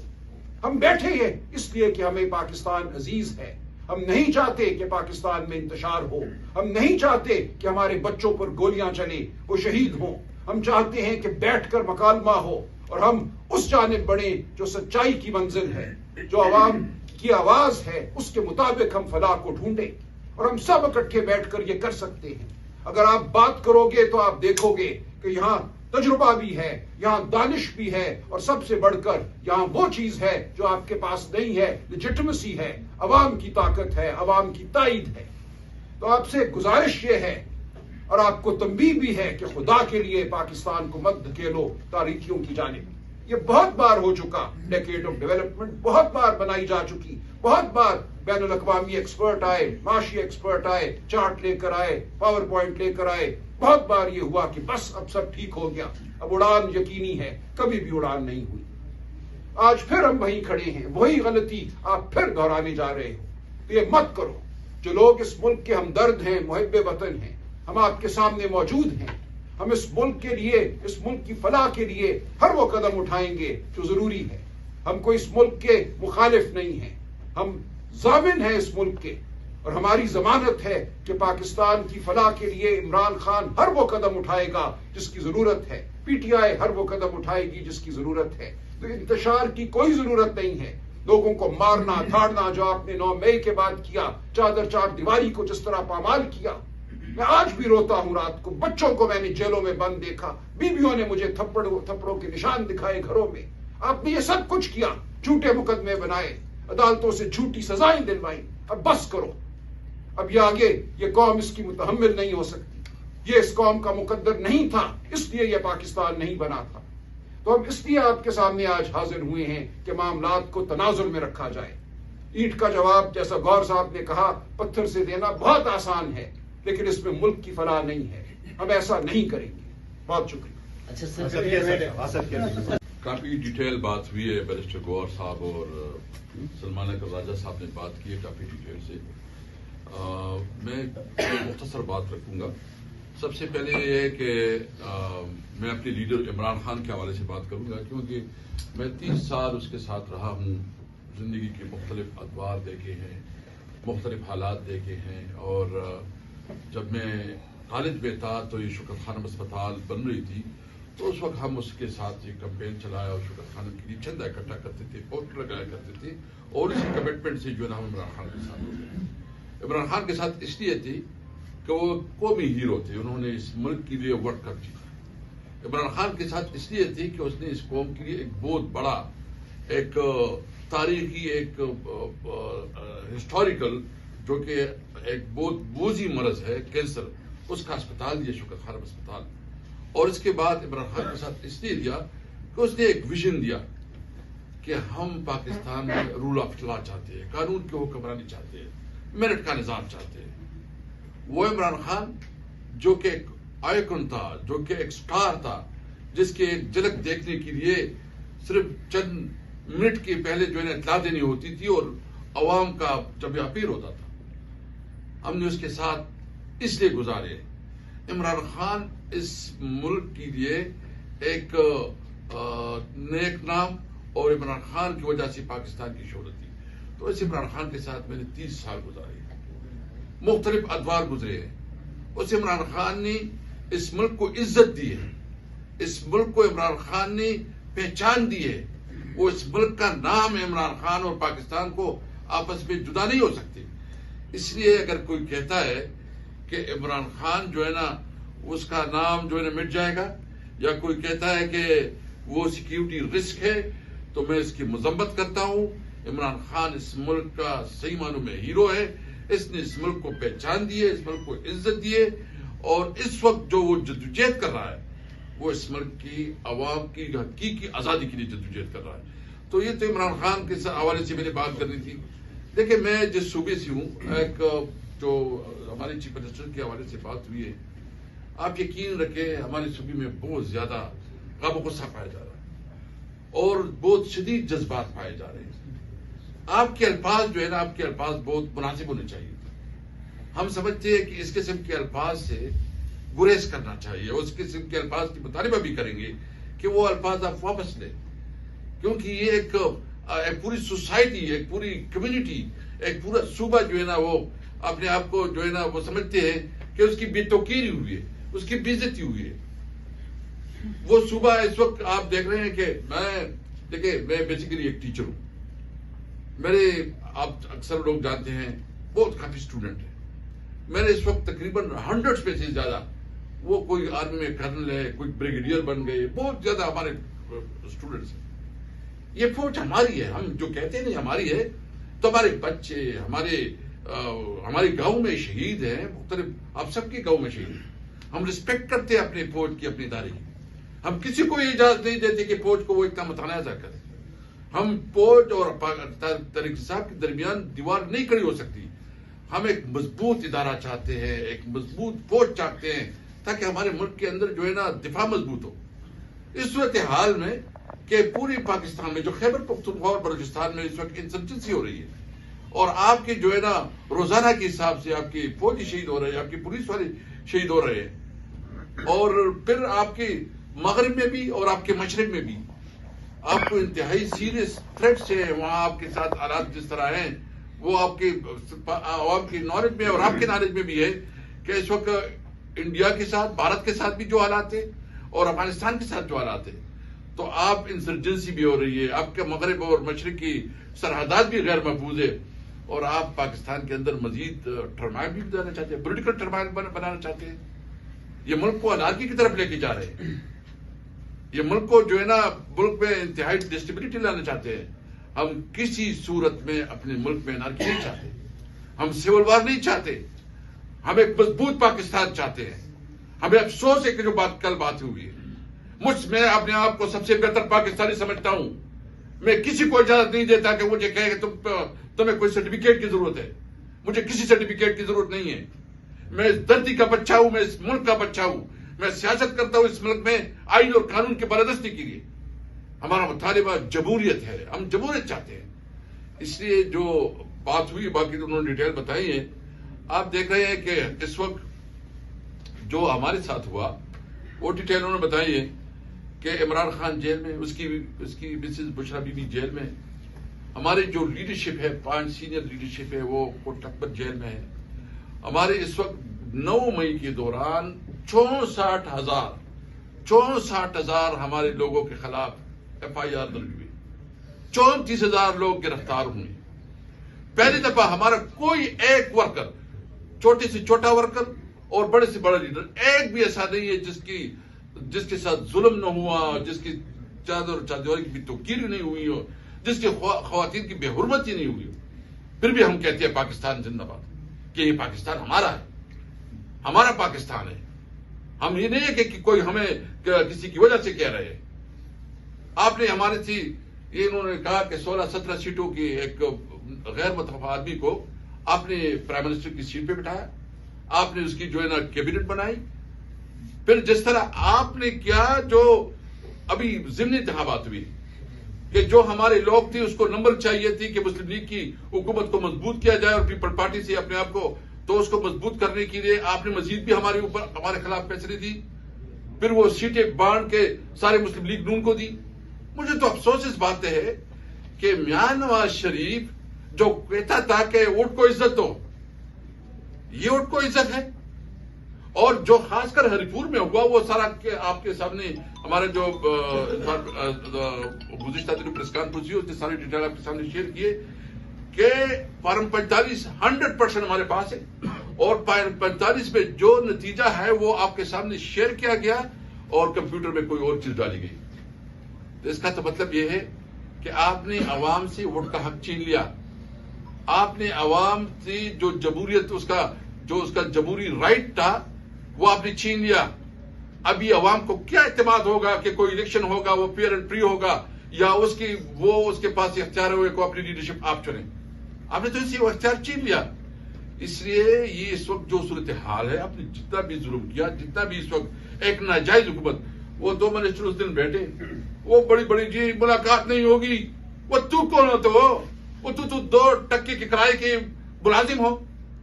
ہم بیٹھے ہیں اس لیے کہ ہمیں پاکستان عزیز ہے. ہم نہیں چاہتے کہ پاکستان میں انتشار ہو. ہم نہیں چاہتے کہ ہمارے بچوں پر گولیاں چلیں، وہ شہید ہوں. ہم چاہتے ہیں کہ بیٹھ کر مکالمہ ہو اور ہم اس جانب بڑھیں جو سچائی کی منزل ہے، جو عوام کی آواز ہے. اس کے مطابق ہم فلاح کو ڈھونڈیں اور ہم سب اکٹھے بیٹھ کر یہ کر سکتے ہیں. اگر آپ بات کرو گے تو آپ دیکھو گے کہ یہاں تجربہ بھی ہے، یہاں دانش بھی ہے، اور سب سے بڑھ کر یہاں وہ چیز ہے جو آپ کے پاس نہیں ہے، لیجٹمیسی ہے، عوام کی طاقت ہے، عوام کی تائید ہے. تو آپ سے گزارش یہ ہے اور آپ کو تنبیہ بھی ہے کہ خدا کے لیے پاکستان کو مت دھکیلو تاریکیوں کی جانب. یہ بہت بار ہو چکا. ڈیکیڈ آف ڈیولپمنٹ بہت بار بنائی جا چکی. بہت بار بین الاقوامی ایکسپرٹ آئے, معاشی ایکسپرٹ آئے, چارٹ لے کر آئے, پاور پوائنٹ لے کر آئے. بہت بار یہ ہوا کہ بس اب سب ٹھیک ہو گیا, اب اڑان یقینی ہے. کبھی بھی اڑان نہیں ہوئی. آج پھر ہم وہیں کھڑے ہیں. وہی غلطی آپ پھر دہرانے جا رہے ہو. تو یہ مت کرو. جو لوگ اس ملک کے ہمدرد ہیں, محب وطن ہیں, ہم آپ کے سامنے موجود ہیں. ہم اس ملک کے لیے, اس ملک کی فلاح کے لیے ہر وہ قدم اٹھائیں گے جو ضروری ہے. ہم کوئی اس ملک کے مخالف نہیں ہیں. ہم ضامن ہیں اس ملک کے, اور ہماری ضمانت ہے کہ پاکستان کی فلاح کے لیے عمران خان ہر وہ قدم اٹھائے گا جس کی ضرورت ہے. پی ٹی آئی ہر وہ قدم اٹھائے گی جس کی ضرورت ہے. تو انتشار کی کوئی ضرورت نہیں ہے. لوگوں کو مارنا دھاڑنا جو آپ نے 9 مئی کے بعد کیا, چادر چار دیواری کو جس طرح پامال کیا. میں آج بھی روتا ہوں رات کو. بچوں کو میں نے جیلوں میں بند دیکھا. بیویوں نے مجھے تھپڑوں کے نشان دکھائے گھروں میں. آپ نے یہ سب کچھ کیا. جھوٹے مقدمے بنائے, عدالتوں سے جھوٹی سزائیں دلوائی. اب بس کرو. اب یہ آگے یہ قوم اس کی متحمل نہیں ہو سکتی. یہ اس قوم کا مقدر نہیں تھا, اس لیے یہ پاکستان نہیں بنا تھا. تو ہم اس لیے آپ کے سامنے آج حاضر ہوئے ہیں کہ معاملات کو تناظر میں رکھا جائے. اینٹ کا جواب, جیسا غور صاحب نے کہا, پتھر سے دینا بہت آسان ہے, لیکن اس میں ملک کی فلاح نہیں ہے. ہم ایسا نہیں کریں گے. بہت شکریہ. اچھا کافی ڈیٹیل بات ہوئی ہے. بیرسٹر گوہر صاحب اور سلمان اکبر راجہ صاحب نے بات کی ہے کافی ڈیٹیل سے. میں مختصر بات رکھوں گا. سب سے پہلے یہ ہے کہ میں اپنے لیڈر عمران خان کے حوالے سے بات کروں گا, کیونکہ میں 30 سال اس کے ساتھ رہا ہوں. زندگی کے مختلف ادوار دیکھے ہیں, مختلف حالات دیکھے ہیں. اور جب میں کالج میں تھا تو یہ شکر خانم اسپتال بن رہی تھی, تو اس وقت ہم اس کے ساتھ یہ کمپین چلایا اور شکر خانم کے لیے چندہ اکٹھا کرتے تھے, پوسٹر لگایا کرتے تھے, اور اسی کمٹمنٹ سے جو ہے نا ہم عمران خان کے ساتھ ہو گئے. عمران خان کے ساتھ اس لیے تھی کہ وہ قومی ہیرو تھے, انہوں نے اس ملک کے لیے ورک کر دیا. عمران خان کے ساتھ اس لیے تھی کہ اس نے اس قوم کے لیے ایک بہت بڑا, ایک تاریخی, ایک ہسٹوریکل, جو کہ ایک بہت بوجھی مرض ہے کینسر, اس کا اسپتال یہ شکر خانم اسپتال. اور اس کے بعد عمران خان کے ساتھ اس لیے دیا کہ اس نے ایک ویژن دیا کہ ہم پاکستان میں رول آف لا چاہتے ہیں, قانون کی حکمرانی چاہتے ہیں, میرٹ کا نظام چاہتے ہیں. وہ عمران خان جو کہ ایک آئیکن تھا, جو کہ ایک سٹار تھا, جس کے ایک جھلک دیکھنے کے لیے صرف چند منٹ کے پہلے جو ہے اطلاع دینی ہوتی تھی اور عوام کا جب یہ اپیل ہوتا تھا, ہم نے اس کے ساتھ اس لیے گزارے. عمران خان اس ملک کے لیے ایک نیک نام, اور عمران خان کی وجہ سے پاکستان کی شہرت تھی. تو اس عمران خان کے ساتھ میں نے 30 سال گزارے, مختلف ادوار گزرے ہیں. اس عمران خان نے اس ملک کو عزت دی ہے, اس ملک کو عمران خان نے پہچان دی ہے. وہ اس ملک کا نام ہے عمران خان, اور پاکستان کو آپس میں جدا نہیں ہو سکتے. اس لیے اگر کوئی کہتا ہے کہ عمران خان جو ہے نا اس کا نام جو ہے نا مٹ جائے گا, یا کوئی کہتا ہے کہ وہ سیکیورٹی رسک ہے, تو میں اس کی مذمت کرتا ہوں. عمران خان اس ملک کا صحیح معنوں میں ہیرو ہے. اس نے اس ملک کو پہچان دی ہے, اس ملک کو عزت دی ہے, اور اس وقت جو وہ جدوجہد کر رہا ہے وہ اس ملک کی عوام کی حقیقی آزادی کے لیے جدوجہد کر رہا ہے. تو یہ تو عمران خان کے حوالے سے میں نے بات کرنی تھی. دیکھیں, میں جس صوبے سے ہوں, ایک جو ہمارے چیف منسٹر کے حوالے سے بات ہوئی ہے, آپ یقین رکھیں ہمارے صوبے میں بہت زیادہ غم و غصہ پایا جا رہا ہے اور بہت شدید جذبات پائے جا رہے ہیں. آپ کے الفاظ جو ہے نا, آپ کے الفاظ بہت مناسب ہونے چاہیے. ہم سمجھتے ہیں کہ اس قسم کے الفاظ سے گریز کرنا چاہیے, اور اس قسم کے الفاظ کی مطالبہ بھی کریں گے کہ وہ الفاظ آپ واپس لیں, کیونکہ یہ ایک پوری سوسائٹی, ایک پوری کمیونٹی, ایک پورا صوبہ جو ہے نا وہ اپنے آپ کو جو ہے نا وہ سمجھتے ہیں کہ اس کی بے توقیری ہوئی ہے, اس کی بے عزتی ہوئی ہے. وہ صوبہ اس وقت آپ دیکھ رہے ہیں کہ میں بیسیکلی ایک ٹیچر ہوں. میرے آپ اکثر لوگ جانتے ہیں بہت کافی اسٹوڈنٹ ہیں. میرے اس وقت تقریباً 100 میں سے زیادہ وہ کوئی آرمی میں کرنل ہے, کوئی بریگیڈیئر بن گئے, بہت زیادہ ہمارے اسٹوڈنٹس ہیں. یہ فوج ہماری ہے, ہم جو کہتے ہیں نہیں ہماری ہے, تو ہمارے بچے, ہمارے ہمارے گاؤں میں شہید ہیں مختلف، آپ سب کے گاؤں میں شہید ہیں. ہم رسپیکٹ کرتے ہیں اپنی فوج کی، اپنی ادارے کی. ہم کسی کو یہ اجازت نہیں دیتے کہ فوج کو وہ اتنا متنازع کرے. ہم فوج اور تحریک انصاف کے درمیان دیوار نہیں کھڑی ہو سکتی. ہم ایک مضبوط ادارہ چاہتے ہیں، ایک مضبوط فوج چاہتے ہیں، تاکہ ہمارے ملک کے اندر جو ہے نا دفاع مضبوط ہو. اس صورتحال میں کہ پوری پاکستان میں جو خیبر پختونخوا اور بلوچستان میں اس وقت انسرجنسی ہو رہی ہے، اور آپ کی جو ہے نا روزانہ کے حساب سے آپ کی فوجی شہید ہو رہے ہیں، آپ کی پولیس والے شہید ہو رہے ہیں، اور پھر آپ کے مغرب میں بھی اور آپ کے مشرق میں بھی آپ کو انتہائی سیریس تھریٹس ہیں. وہاں آپ کے ساتھ حالات جس طرح ہیں وہ آپ کے عوام کی نالج میں اور آپ کے نالج میں بھی ہے کہ اس وقت انڈیا کے ساتھ، بھارت کے ساتھ بھی جو حالات ہیں اور افغانستان کے ساتھ جو حالات ہیں، تو آپ انسرجنسی بھی ہو رہی ہے، آپ کے مغرب اور مشرق کی سرحدات بھی غیر محفوظ ہے، اور آپ پاکستان کے اندر مزید ٹرمائل بھی بنانا چاہتے ہیں، پولیٹیکل ٹرمائل بنانا چاہتے ہیں. یہ ملک کو انارکی کی طرف لے کے جا رہے ہیں. یہ ملک کو جو ہے نا ملک میں انتہائی ڈسٹیبلٹی لانا چاہتے ہیں. ہم کسی صورت میں اپنے ملک میں انارکی نہیں چاہتے. ہم سول وار نہیں چاہتے. ہم ایک مضبوط پاکستان چاہتے ہیں. ہمیں افسوس ہے کہ جو کل بات ہوئی ہے، میں اپنے آپ کو سب سے بہتر پاکستانی سمجھتا ہوں. میں کسی کو اجازت نہیں دیتا کہ مجھے کہے کہ تمہیں کوئی سرٹیفکیٹ کی ضرورت ہے. مجھے کسی سرٹیفکیٹ کی ضرورت نہیں ہے. میں اس دھرتی کا بچہ ہوں، میں اس ملک کا بچہ ہوں. میں سیاست کرتا ہوں اس ملک میں آئین اور قانون کی بالادستی کے لیے. ہمارا مطالبہ جمہوریت ہے، ہم جمہوریت چاہتے ہیں. اس لیے جو بات ہوئی، باقی تو انہوں نے ڈیٹیل بتائی ہے. آپ دیکھ رہے ہیں کہ اس وقت جو ہمارے ساتھ ہوا وہ ڈیٹیل انہوں نے بتائی ہے کہ عمران خان جیل میں، اس کی Mrs Bushra be be jail میں، ہماری جو لیڈرشپ ہے، 5 سینئر لیڈرشپ ہے، وہ کوٹ لکھپت جیل میں ہے. ہمارے اس وقت 9 مئی کے دوران 64,000 ہمارے لوگوں کے خلاف FIR درج ہوئی. 34,000 لوگ گرفتار ہوئے. پہلی دفعہ ہمارا کوئی ایک ورکر، چھوٹے سے چھوٹا ورکر اور بڑے سے بڑا لیڈر، ایک بھی ایسا نہیں ہے جس کے ساتھ ظلم نہ ہوا، جس کی چادر کی بھی توقیر نہیں ہوئی ہو، جس کی خواتین کی بے حرمتی نہیں ہوئی ہو. پھر بھی ہم کہتے ہیں پاکستان زندہ باد، کہ یہ پاکستان ہمارا ہے، ہمارا پاکستان ہے. ہم یہ نہیں ہے کہ کوئی ہمیں کسی کی وجہ سے کہہ رہے ہیں. آپ نے ہمارے تھی یہ انہوں نے کہا کہ 16-17 سیٹوں کی ایک غیر متفق آدمی کو آپ نے پرائم منسٹر کی سیٹ پہ بٹھایا. آپ نے اس کی جو ہے نا کیبنٹ بنائی. پھر جس طرح آپ نے کیا، جو ابھی ضمنی انتخابات ہوئی کہ جو ہمارے لوگ تھے اس کو نمبر چاہیے تھی کہ مسلم لیگ کی حکومت کو مضبوط کیا جائے اور پیپل پارٹی سے اپنے آپ کو، تو اس کو مضبوط کرنے کے لیے آپ نے مزید بھی ہمارے خلاف فیصلے دی. پھر وہ سیٹیں بانٹ کے سارے مسلم لیگ نون کو دی. مجھے تو افسوس اس بات ہے کہ میاں نواز شریف جو کہتا تھا کہ ووٹ کو عزت دو، یہ ووٹ کو عزت ہے. اور جو خاص کر ہری پور میں ہوا وہ سارا آپ کے سامنے ہمارے جو گزشتہ دنوں پریس کانفرنس ہوئی، اس نے سارے ڈیٹیل آپ کے سامنے شیئر کیے کہ فارم 45 100% ہمارے پاس ہے، اور 45 میں جو نتیجہ ہے وہ آپ کے سامنے شیئر کیا گیا اور کمپیوٹر میں کوئی اور چیز ڈالی گئی. تو اس کا تو مطلب یہ ہے کہ آپ نے عوام سے ووٹ کا حق چھین لیا. آپ نے عوام سے جو جمہوریت، اس کا جمہوری رائٹ تھا وہ آپ نے چھین لیا. ابھی عوام کو کیا اعتماد ہوگا کہ کوئی الیکشن ہوگا وہ فیئر اینڈ فری ہوگا، یا اس کے پاس اختیار ہوئے کو اپنی لیڈرشپ آپ چنیں؟ آپ نے تو اسی اختیار چھین لیا. اس لیے یہ اس وقت جو صورتحال ہے، آپ نے جتنا بھی ظلم کیا، جتنا بھی اس وقت ایک ناجائز حکومت، وہ 2 منسٹر اس دن بیٹھے، وہ بڑی جی ملاقات نہیں ہوگی. وہ تو کون ہو؟ وہ تو 2 ٹکے کے کرائے کے ملازم ہو.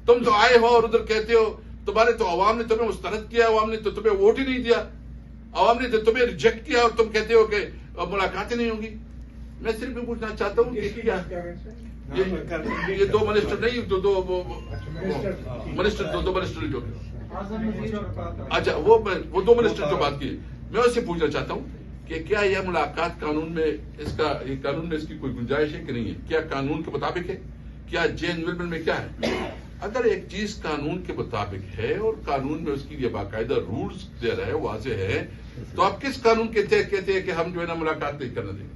تم تو آئے ہو اور ادھر کہتے ہو تمہارے تو عوام نے تمہیں مسترد کیا، عوام نے تو تمہیں ووٹ ہی نہیں دیا، عوام نے تو تمہیں ریجیکٹ کیا، اور تم کہتے ہو کہ ملاقاتیں نہیں ہوں گی. میں صرف یہ پوچھنا چاہتا ہوں کہ کیا یہ 2 منسٹر نہیں، 2 منسٹر جو، اچھا وہ 2 منسٹر جو بات کی، میں اس سے پوچھنا چاہتا ہوں کہ کیا یہ ملاقات قانون میں اس کی کوئی گنجائش ہے کہ نہیں ہے؟ کیا قانون کے مطابق ہے؟ کیا جین ویلمن میں کیا ہے؟ اگر ایک چیز قانون کے مطابق ہے اور قانون میں اس کی یہ باقاعدہ رولز دے رہا ہے، واضح ہے، تو آپ کس قانون کے تحت کہتے ہیں کہ ہم جو ہے نا ملاقات نہیں کرنا دیں گے؟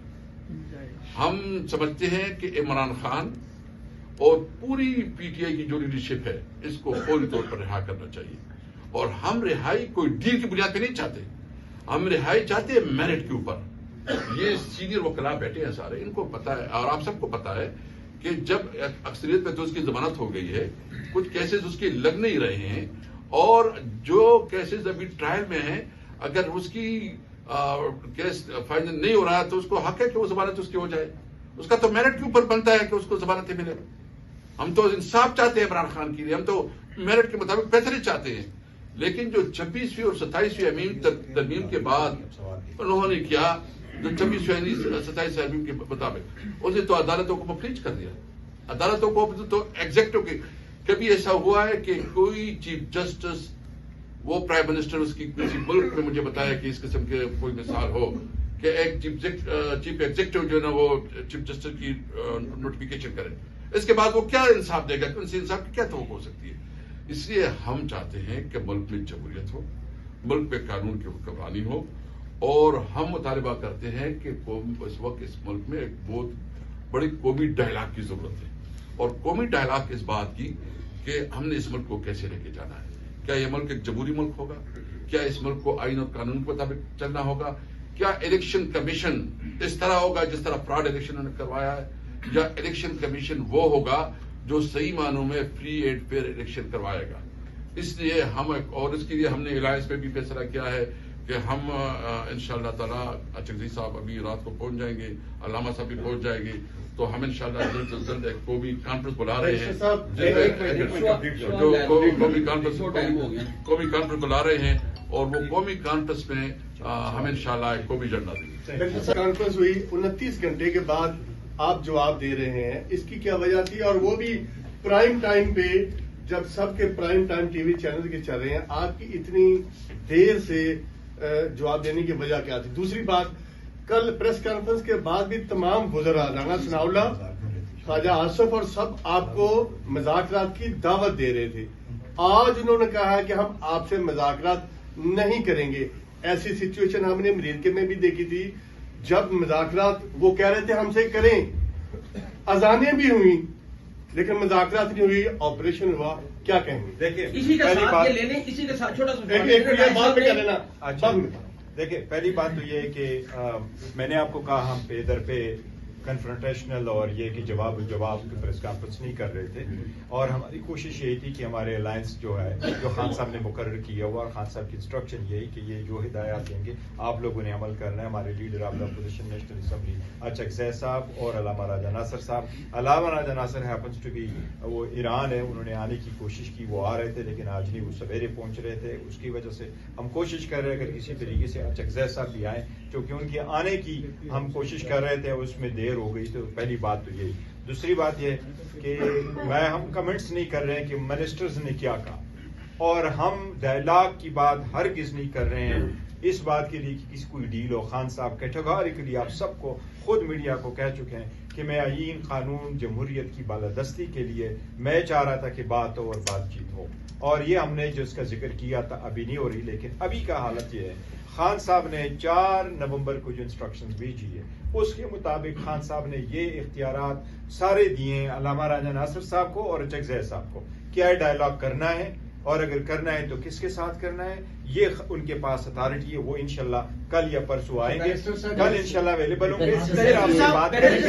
ہم سمجھتے ہیں کہ عمران خان اور پوری پی ٹی آئی کی جو لیڈرشپ ہے اس کو فوری طور پر رہا کرنا چاہیے. اور ہم رہائی کوئی ڈیل کی بنیاد پہ نہیں چاہتے, ہم رہائی چاہتے ہیں میرٹ کے اوپر. یہ سینئر وکلاء بیٹھے ہیں سارے, ان کو پتا ہے اور آپ سب کو پتا ہے کہ جب اکثریت میں تو اس کی ضمانت ہو گئی ہے, کچھ کیسز اس کے لگ نہیں رہے ہیں, اور جو کیسز ابھی ٹرائل میں ہیں اگر اس کی کیس فائنل نہیں ہو رہا تو اس کو حق ہے کہ وہ ضمانت اس کی ہو جائے. اس کا تو میرٹ کے اوپر بنتا ہے کہ اس کو ضمانتیں ملے. ہم تو انصاف چاہتے ہیں عمران خان کے لیے, ہم تو میرٹ کے مطابق بہتری چاہتے ہیں. لیکن جو 26ویں اور 27ویں ترمیم کے بعد انہوں نے کیا, جو 26ویں 27 ترمیم کے مطابق اسے تو عدالتوں کو مفلوج کر دیا. عدالتوں کو تو ایگزیکٹو کے کبھی ایسا ہوا ہے کہ کوئی چیف جسٹس, وہ پرائم منسٹر اس کی کسی ملک میں مجھے بتایا کہ اس قسم کے کوئی مثال ہو کہ ایک چیف ایگزیکٹو جو ہے نا وہ چیف جسٹس کی نوٹیفیکیشن کرے, اس کے بعد وہ کیا انصاف دے گا, ان سے انصاف کی کیا توقع ہو سکتی ہے. اس لیے ہم چاہتے ہیں کہ ملک میں جمہوریت ہو, ملک میں قانون کی حکمرانی ہو, اور ہم مطالبہ کرتے ہیں کہ اس وقت اس ملک میں ایک بہت بڑی قومی ڈائلاگ کی ضرورت ہے. اور قومی ڈائلاگ اس بات کی کہ ہم نے اس ملک کو کیسے لے کے جانا ہے. کیا یہ ملک ایک جمہوری ملک ہوگا؟ کیا اس ملک کو آئین اور قانون کے مطابق چلنا ہوگا؟ کیا الیکشن کمیشن اس طرح ہوگا جس طرح فراڈ الیکشن انہوں نے کروایا ہے, یا الیکشن کمیشن وہ ہوگا جو صحیح معنوں میں فری اینڈ فیئر الیکشن کروائے گا؟ اس لیے ہم, اور اس کے لیے ہم نے الائنس میں بھی فیصلہ کیا ہے کہ ہم انشاءاللہ تعالیٰ چکزئی صاحب ابھی رات کو پہنچ جائیں گے, علامہ صاحب بھی پہنچ جائیں گے, تو ہم انشاءاللہ جلد از جلد ایک قومی کانفرنس بلا رہے ہیں, جو قومی کانفرنس بلا رہے ہیں, اور وہ قومی کانفرنس میں ہم انشاءاللہ ایک قومی ایجنڈا دیں گے. کانفرنس ہوئی 29 گھنٹے کے بعد آپ جواب دے رہے ہیں, اس کی کیا وجہ تھی؟ اور وہ بھی پرائم ٹائم پہ, جب سب کے prime time T V channel کے چل رہے ہیں, آپ کی اتنی دیر سے جواب دینے کی وجہ کیا تھی؟ دوسری بات, کل پریس کانفرنس کے بعد بھی تمام وزراء, رانا ثناء اللہ, خواجہ آصف اور سب آپ کو مذاکرات کی دعوت دے رہے تھے. آج انہوں نے کہا ہے کہ ہم آپ سے مذاکرات نہیں کریں گے. ایسی سچویشن ہم نے امریکہ میں بھی دیکھی تھی, جب مذاکرات وہ کہہ رہے تھے ہم سے کریں, اذانیں بھی ہوئی لیکن مذاکرات نہیں ہوئی, آپریشن ہوا. کیا کہیں گے؟ دیکھیں پہلی بات تو یہ ہے کہ میں نے آپ کو کہا ہم پہ در پہ کنفرنٹیشنل اور یہ کہ جواب کی پریس کانفرنس نہیں کر رہے تھے, اور ہماری کوشش یہی تھی کہ ہمارے الائنس جو ہے, جو خان صاحب نے مقرر کیا ہوا, اور خان صاحب کی انسٹرکشن یہی کہ یہ جو ہدایات دیں گے آپ لوگوں نے عمل کرنا ہے. ہمارے leader of the opposition national assembly Chakzai صاحب اور علامہ راجہ ناصر صاحب. علامہ Raja Nasir happens to be, وہ ایران ہے, انہوں نے آنے کی کوشش کی, وہ آ رہے تھے لیکن آج نہیں, وہ سویرے پہنچ رہے تھے. اس کی وجہ سے ہم کوشش کر رہے ہیں اگر کسی طریقے سے چکزئی صاحب بھی آئیں, کیونکہ ان کے آنے کی ہم کوشش کر رہے تھے, اس میں دیر ہو گئی. تو پہلی بات تو یہی. دوسری بات یہ کہ ہم کمنٹس نہیں کر رہے ہیں کہ منسٹرز نے کیا کہا, اور ہم ڈائلاگ کی بات ہرگز نہیں کر رہے ہیں اس بات کے لیے کہ کسی کوئی ڈیل ہو. خان صاحب کیٹیگوریکلی آپ سب کو, خود میڈیا کو کہہ چکے ہیں کہ میں آئین, قانون, جمہوریت کی بالادستی کے لیے میں چاہ رہا تھا کہ بات ہو اور بات چیت ہو, اور یہ ہم نے جس کا ذکر کیا تھا ابھی نہیں ہو رہی. لیکن ابھی کا حالت یہ ہے, خان صاحب نے 4 نومبر کو جو انسٹرکشنز بھیجی ہے اس کے مطابق خان صاحب نے یہ اختیارات سارے دیے ہیں علامہ راجہ ناصر صاحب کو اور چکزئی صاحب کو, کیا ڈائلاگ کرنا ہے, اور اگر کرنا ہے تو کس کے ساتھ کرنا ہے, یہ ان کے پاس اتھارٹی ہے. وہ انشاءاللہ کل یا پرسوں آئیں گے, کل انشاءاللہ اویلیبل ہوں گے, پھر آپ سے بات کریں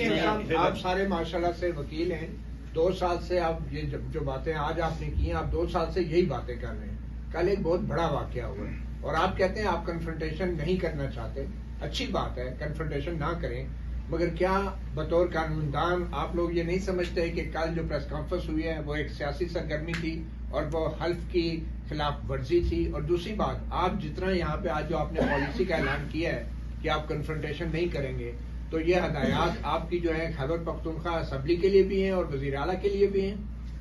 گے. آپ سارے ماشاءاللہ سے وکیل ہیں, 2 سال سے آپ یہ جو باتیں آج آپ نے کی ہیں, آپ 2 سال سے یہی باتیں کر رہے ہیں. کل ایک بہت بڑا واقعہ ہوا ہے, اور آپ کہتے ہیں آپ کنفرنٹیشن نہیں کرنا چاہتے. اچھی بات ہے, کنفرنٹیشن نہ کریں, مگر کیا بطور قانون دان آپ لوگ یہ نہیں سمجھتے کہ کل جو پریس کانفرنس ہوئی ہے وہ ایک سیاسی سرگرمی تھی اور وہ حلف کی خلاف ورزی تھی؟ اور دوسری بات, آپ جتنا یہاں پہ آج جو آپ نے پالیسی کا اعلان کیا ہے کہ آپ کنفرنٹیشن نہیں کریں گے, تو یہ ہدایات آپ کی جو ہے خیبر پختونخوا اسمبلی کے لیے بھی ہیں اور وزیر اعلیٰ کے لیے بھی ہیں.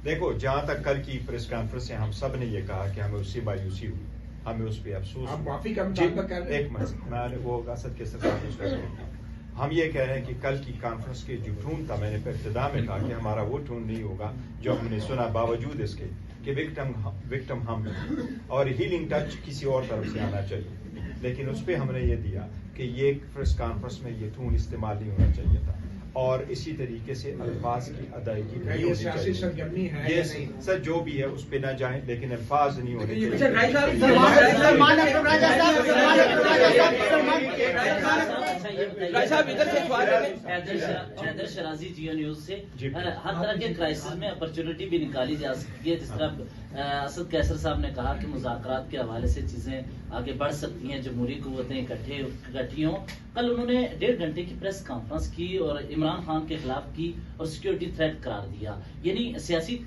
دیکھو, جہاں تک کل کی پریس کانفرنس سے ہم سب نے یہ کہا کہ ہمیں اس سے مایوسی ہوئی, ہمیں اس پہ افسوس. آپ معافی کا مطالبہ کر رہے ہیں. ایک منٹ, میں وہ اسد کے ساتھ ہم یہ کہہ رہے ہیں کہ کل کی کانفرنس کے جو ٹون تھا, میں نے ابتدا میں کہا کہ ہمارا وہ ٹون نہیں ہوگا جو ہم نے سنا, باوجود اس کے کہ وکٹم ہم اور ہیلنگ ٹچ کسی اور طرف سے آنا چاہیے. لیکن اس پہ ہم نے یہ دیا کہ یہ پریس کانفرنس میں یہ ٹون استعمال نہیں ہونا چاہیے تھا. اور اسی طریقے سے الفاظ کی ادائیگی نہیں یہ ہونی سیاسی چاہیے. سرگرمی ہے یہ یا نہیں؟ سر جو بھی ہے اس پہ نہ جائیں لیکن الفاظ نہیں ہونے چاہیے. حیدر شرازی جیو نیوز سے جی. ہر طرح کے کرائسس میں اپرچونٹی بھی نکالی جا سکتی ہے. جس طرح اسد قیصر صاحب نے کہا کہ مذاکرات کے حوالے سے چیزیں آگے بڑھ سکتی ہیں, جمہوری قوتیں اکٹھی ہوں. کل انہوں نے 1.5 گھنٹے کی پریس کانفرنس کی اور عمران خان کے خلاف کی اور سیکیورٹی تھریٹ قرار دیا. یعنی سیاسی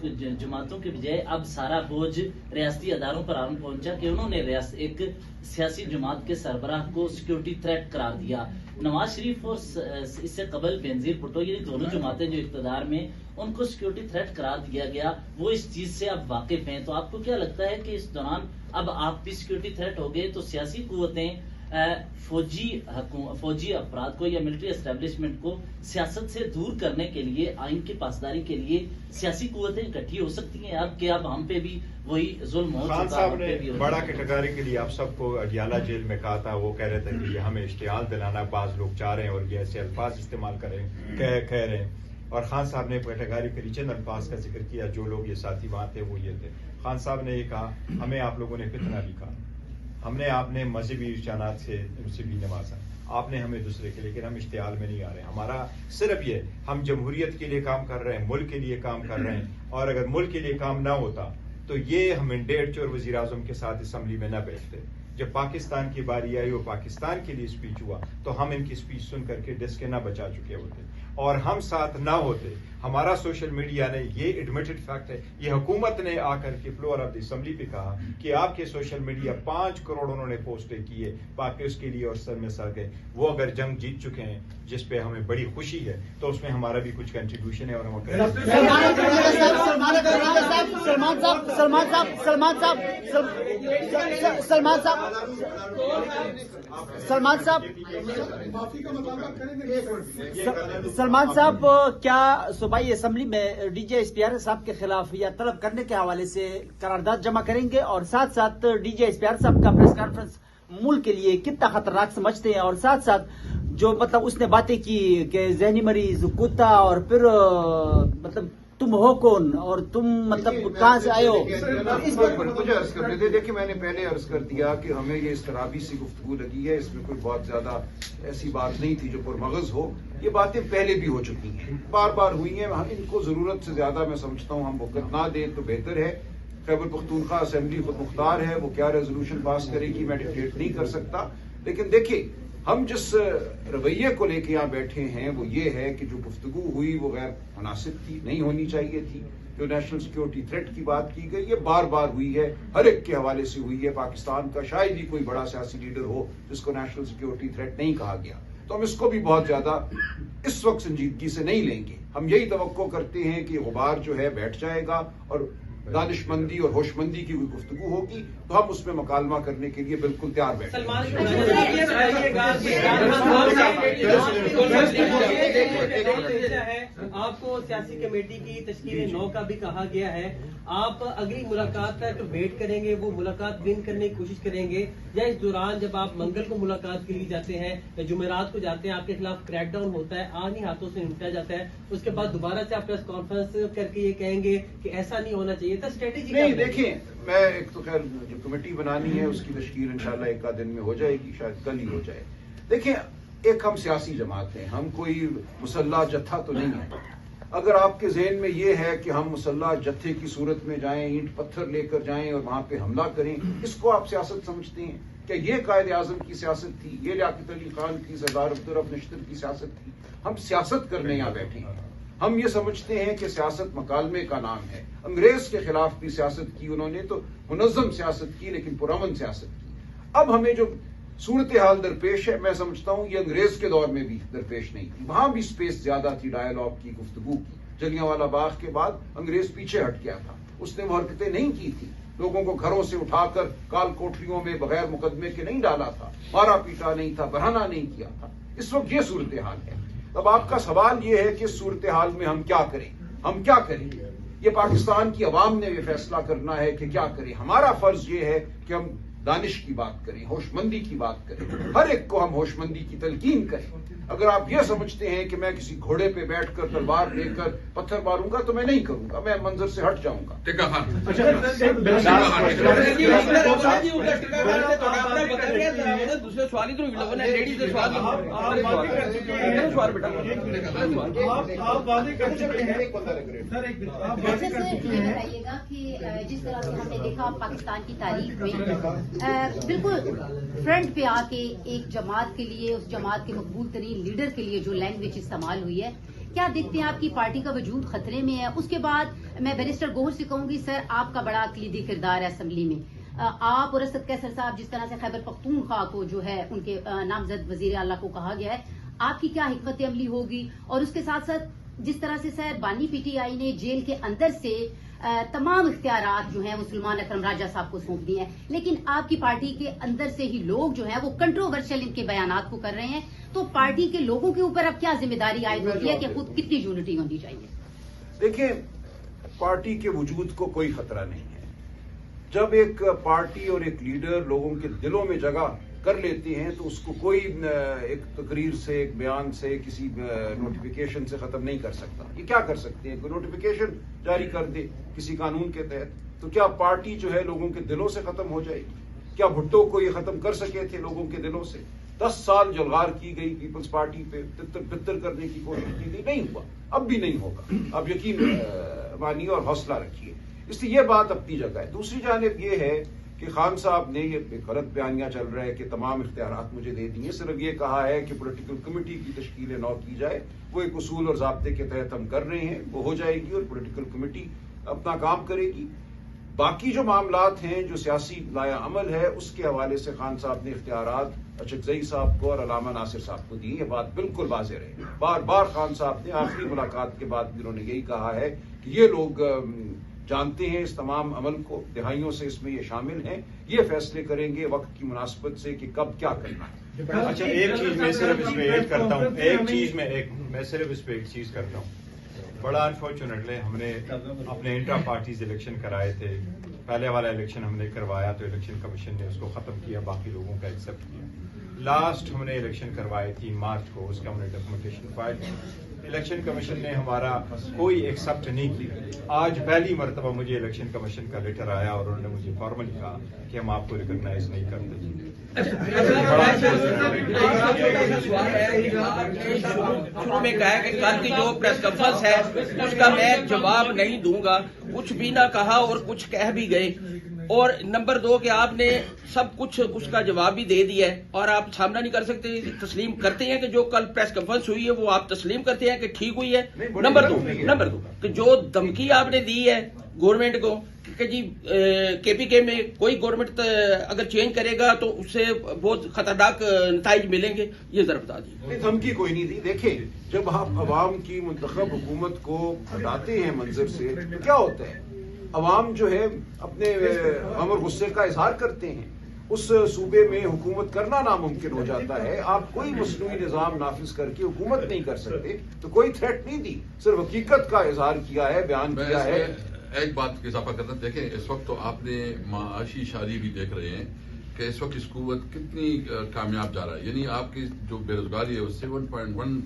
جماعتوں کے بجائے اب سارا بوجھ ریاستی اداروں پر آن پہنچا کہ انہوں نے ایک سیاسی جماعت کے سربراہ کو سیکیورٹی تھریٹ قرار دیا. نواز شریف اور اس سے قبل بینظیر بھٹو یعنی دونوں جماعتیں جو اقتدار میں, ان کو سیکیورٹی تھریٹ قرار دیا گیا, وہ اس چیز سے اب واقف ہیں. تو آپ کو کیا لگتا ہے کہ اس دوران اب آپ بھی سیکیورٹی تھریٹ ہو گئے تو سیاسی قوتیں فوجی افراد کو یا ملٹری اسٹیبلشمنٹ کو سیاست سے دور کرنے کے لیے, آئین کی پاسداری کے لیے سیاسی قوتیں اکٹھی ہو سکتی ہیں اب کہ اب ہم پہ بھی وہی ظلم ہو چکا؟ خان صاحب نے بڑا کیٹیگریکلی آپ سب کو اڈیالہ جیل میں کہا تھا, وہ کہہ رہے تھے کہ یہ ہمیں اشتعال دلانا بعض لوگ چاہ رہے ہیں اور یہ ایسے الفاظ استعمال کہہ رہے ہیں. اور خان صاحب نے کیٹیگریکلی چند الفاظ کا ذکر کیا, جو لوگ یہ ساتھی وہاں تھے وہ یہ تھے. خان صاحب نے یہ کہا ہمیں آپ لوگوں نے فتنہ لکھا, ہم نے آپ نے مذہبی رجحانات سے بھی نوازا, آپ نے ہمیں دوسرے کے, لیکن ہم اشتعال میں نہیں آ رہے. ہمارا صرف یہ, ہم جمہوریت کے لیے کام کر رہے ہیں, ملک کے لیے کام کر رہے ہیں, اور اگر ملک کے لیے کام نہ ہوتا تو یہ ہم انڈیٹ چور وزیر اعظم کے ساتھ اسمبلی میں نہ بیٹھتے. جب پاکستان کی باری آئی اور پاکستان کے لیے اسپیچ ہوا تو ہم ان کی اسپیچ سن کر کے ڈس کے نہ بچا چکے ہوتے, اور ہم ساتھ نہ ہوتے. ہمارا سوشل میڈیا نے, یہ ایڈمیٹڈ فیکٹ ہے, یہ حکومت نے آ کر کے فلور آف دی اسمبلی پہ کہا کہ آپ کے سوشل میڈیا 5 کروڑ انہوں نے پوسٹیں کی ہے, باقی اس کے لیے اور سر میں سر گئے. وہ اگر جنگ جیت چکے ہیں جس پہ ہمیں بڑی خوشی ہے تو اس میں ہمارا بھی کچھ کنٹریبیوشن ہے, اور ہم سلمان صاحب کیا صوبائی اسمبلی میں ڈی جے اسپیار صاحب کے خلاف یا طلب کرنے کے حوالے سے قرارداد جمع کریں گے, اور ساتھ ساتھ ڈی جے اسپیار صاحب کا پریس کانفرنس ملک کے لیے کتنا خطرناک سمجھتے ہیں, اور ساتھ ساتھ جو مطلب اس نے باتیں کی کہ ذہنی مریض کتا, اور پھر مطلب تم ہو کون اور تم مطلب کہاں سے آئے ہو؟ مجھے عرض کرنے دے. دیکھیں میں نے پہلے عرض کر دیا کہ ہمیں یہ اضطرابی سی گفتگو لگی ہے, اس میں کوئی بہت زیادہ ایسی بات نہیں تھی جو پرمغز ہو. یہ باتیں پہلے بھی ہو چکی ہیں, بار بار ہوئی ہیں. ہم ان کو ضرورت سے زیادہ میں سمجھتا ہوں ہم وقت نہ دیں تو بہتر ہے. خیبر پختونخوا اسمبلی خود مختار ہے, وہ کیا ریزولوشن پاس کرے گی میں ڈکٹیٹ نہیں کر سکتا. لیکن دیکھیں ہم جس رویے کو لے کے یہاں بیٹھے ہیں وہ یہ ہے کہ جو گفتگو ہوئی وہ غیر مناسب تھی, نہیں ہونی چاہیے تھی. جو نیشنل سیکیورٹی تھریٹ کی بات کی گئی یہ بار بار ہوئی ہے, ہر ایک کے حوالے سے ہوئی ہے. پاکستان کا شاید ہی کوئی بڑا سیاسی لیڈر ہو جس کو نیشنل سیکیورٹی تھریٹ نہیں کہا گیا. تو ہم اس کو بھی بہت زیادہ اس وقت سنجیدگی سے نہیں لیں گے. ہم یہی توقع کرتے ہیں کہ غبار جو ہے بیٹھ جائے گا اور دانش مندی اور ہوش مندی کی کوئی گفتگو ہوگی تو ہم اس میں مکالمہ کرنے کے لیے بالکل تیار بیٹھے ہیں. آپ کو سیاسی کمیٹی کی تشکیل 9 کا بھی کہا گیا ہے. آپ اگلی ملاقات تک ویٹ کریں گے, وہ ملاقات ون کرنے کی کوشش کریں گے, یا اس دوران جب آپ منگل کو ملاقات کے لیے جاتے ہیں یا جمعرات کو جاتے ہیں آپ کے خلاف کریک ڈاؤن ہوتا ہے, آنی ہاتھوں سے نمٹا جاتا ہے, اس کے بعد دوبارہ سے آپ پریس کانفرنس کر کے یہ کہیں گے کہ ایسا نہیں ہونا چاہیے تھا؟ اسٹریٹجی نہیں. دیکھیں میں ایک تو خیر جو کمیٹی بنانی ہے اس کی تشکیل انشاءاللہ ایک آدھ دن میں ہو جائے گی, شاید کل ہی ہو جائے. دیکھیں ایک ہم سیاسی جماعت ہیں, ہم کوئی مسلح جتھا تو نہیں ہے. اگر آپ کے ذہن میں یہ ہے کہ ہم مسلح جتھے کی صورت میں جائیں, اینٹ پتھر لے کر جائیں اور وہاں پہ حملہ کریں, اس کو آپ سیاست سمجھتے ہیں کہ یہ قائد اعظم کی سیاست تھی, یہ لیاقت علی خان کی, سردار عبدالرب نشتر کی سیاست تھی؟ ہم سیاست کرنے یہاں بیٹھے ہیں. ہم یہ سمجھتے ہیں کہ سیاست مکالمے کا نام ہے. انگریز کے خلاف بھی سیاست کی انہوں نے, تو منظم سیاست کی لیکن پرامن سیاست کی. اب ہمیں جو صورتحال درپیش ہے میں سمجھتا ہوں یہ انگریز کے دور میں بھی درپیش نہیں تھی. وہاں بھی سپیس زیادہ تھی ڈائیلاگ کی, گفتگو کی. جلیانوالہ باغ کے بعد انگریز پیچھے ہٹ گیا تھا, اس نے وہ حرکتیں نہیں کی تھی. لوگوں کو گھروں سے اٹھا کر کال کوٹریوں میں بغیر مقدمے کے نہیں ڈالا تھا, مارا پیٹا نہیں تھا, بہانہ نہیں کیا تھا. اس وقت یہ صورتحال ہے. اب آپ کا سوال یہ ہے کہ اس صورتحال میں ہم کیا کریں, ہم کیا کریں؟ یہ پاکستان کی عوام نے یہ فیصلہ کرنا ہے کہ کیا کریں. ہمارا فرض یہ ہے کہ ہم دانش کی بات کریں، ہوشمندی کی بات کریں، ہر ایک کو ہم ہوشمندی کی تلقین کریں. اگر آپ یہ سمجھتے ہیں کہ میں کسی گھوڑے پہ بیٹھ کر تلوار لے کر پتھر ماروں گا تو میں نہیں کروں گا، میں منظر سے ہٹ جاؤں گا. ٹکا خان دوسرے سوال ہی تو لیڈیز ویسے سر یہ بتائیے گا کہ جس طرح سے ہم نے دیکھا پاکستان کی تاریخ میں بالکل فرنٹ پہ آ کے ایک جماعت کے لیے، اس جماعت کے مقبول ترین لیڈر کے لیے جو لینگویج استعمال ہوئی ہے، کیا دیکھتے ہیں آپ کی پارٹی کا وجود خطرے میں ہے؟ اس کے بعد میں بیرسٹر گوہر سے کہوں گی سر آپ کا بڑا کلیدی کردار ہے اسمبلی میں. آپ اور اسد کیسر صاحب جس طرح سے خیبر پختونخوا کو جو ہے ان کے نامزد وزیر اعلیٰ کو کہا گیا ہے، آپ کی کیا حکمت عملی ہوگی؟ اور اس کے ساتھ ساتھ جس طرح سے سر بانی پی ٹی آئی نے جیل کے اندر سے تمام اختیارات جو ہیں وہ سلمان اکرم راجہ صاحب کو سونپ دی ہیں، لیکن آپ کی پارٹی کے اندر سے ہی لوگ جو ہیں وہ کنٹروورشل ان کے بیانات کو کر رہے ہیں، تو پارٹی کے لوگوں کے اوپر اب کیا ذمہ داری عائد ہوتی ہے کہ خود کتنی یونٹی ہونی چاہیے؟ دیکھیں، پارٹی کے وجود کو کوئی خطرہ نہیں ہے. جب ایک پارٹی اور ایک لیڈر لوگوں کے دلوں میں جگہ کر لیتے ہیں تو اس کو کوئی ایک تقریر سے، ایک بیان سے، کسی نوٹیفیکیشن سے ختم نہیں کر سکتا. یہ کیا کر سکتے ہیں؟ کوئی نوٹیفیکیشن جاری کر دے کسی قانون کے تحت، تو کیا پارٹی جو ہے لوگوں کے دلوں سے ختم ہو جائے گی؟ کیا بھٹو کو یہ ختم کر سکے تھے لوگوں کے دلوں سے؟ 10 سال جلغار کی گئی پیپلز پارٹی پہ، تتر بتر کرنے کی کوشش کی گئی، نہیں ہوا، اب بھی نہیں ہوگا. اب یقین مانیے اور حوصلہ رکھیے. اس لیے یہ بات اپنی جگہ ہے. دوسری جانب یہ ہے کہ خان صاحب نے یہ ایک غلط بیانیہ چل رہا ہے کہ تمام اختیارات مجھے دے دیے. صرف یہ کہا ہے کہ پولیٹیکل کمیٹی کی تشکیل نو کی جائے. وہ ایک اصول اور ضابطے کے تحت ہم کر رہے ہیں، وہ ہو جائے گی اور پولیٹیکل کمیٹی اپنا کام کرے گی. باقی جو معاملات ہیں، جو سیاسی لایا عمل ہے، اس کے حوالے سے خان صاحب نے اختیارات اچکزئی صاحب کو اور علامہ ناصر صاحب کو دی. یہ بات بالکل واضح رہے. بار بار خان صاحب نے آخری ملاقات کے بعد انہوں نے یہی کہا ہے کہ یہ لوگ جانتے ہیں اس تمام عمل کو، دہائیوں سے اس میں یہ شامل ہیں، یہ فیصلے کریں گے وقت کی مناسبت سے کہ کب کیا کرنا ہے. اچھا، ایک چیز میں صرف اس میں ایڈ کرتا ہوں، میں صرف اس پہ ایک چیز کرتا ہوں. بڑا انفارچونیٹلی ہم نے اپنے انٹرا پارٹیز الیکشن کرائے تھے. پہلے والا الیکشن ہم نے کروایا تو الیکشن کمیشن نے اس کو ختم کیا، باقی لوگوں کا ایکسپٹ کیا. لاسٹ ہم نے الیکشن کروائی تھی مارچ کو، اس کا ہم نے ڈاکومنٹیشن فائل کی. الیکشن کمیشن نے ہمارا کوئی ایکسپٹ نہیں کیا. آج پہلی مرتبہ مجھے الیکشن کمیشن کا لیٹر آیا اور انہوں نے مجھے فارملی کہا کہ ہم آپ کو ریکگنائز نہیں کرتے. شروع میں کہا کہ کل کی جو پریس کانفرنس ہے اس کا میں جواب نہیں دوں گا، کچھ بھی نہ کہا اور کچھ کہہ بھی گئے. اور نمبر 2 کہ آپ نے سب کچھ اس کا جواب بھی دے دیا ہے اور آپ سامنا نہیں کر سکتے، تسلیم کرتے ہیں کہ جو کل پریس کانفرنس ہوئی ہے وہ آپ تسلیم کرتے ہیں کہ ٹھیک ہوئی ہے. نمبر 2 کہ جو دھمکی آپ نے دی ہے گورنمنٹ کو کہ جی کے پی کے میں کوئی گورنمنٹ اگر چینج کرے گا تو اس سے بہت خطرناک نتائج ملیں گے، یہ ذرا بتا دیجیے. دھمکی کوئی نہیں دی. دیکھیں، جب آپ عوام کی منتخب حکومت کو ہٹاتے ہیں منظر سے تو کیا ہوتا ہے؟ عوام جو ہے اپنے غم اور غصے کا اظہار کرتے ہیں، اس صوبے میں حکومت کرنا ناممکن ہو جاتا ہے. آپ کوئی مصنوعی نظام نافذ کر کے حکومت نہیں کر سکتے. تو کوئی تھریٹ نہیں دی، صرف حقیقت کا اظہار کیا ہے، بیان کیا ہے. ایک بات کا اضافہ کرنا، دیکھیں اس وقت تو آپ نے معاشی اشاری بھی دیکھ رہے ہیں کہ اس وقت اس قوت کتنی کامیاب جا رہا ہے. یعنی آپ کی جو بے روزگاری ہے وہ 7.1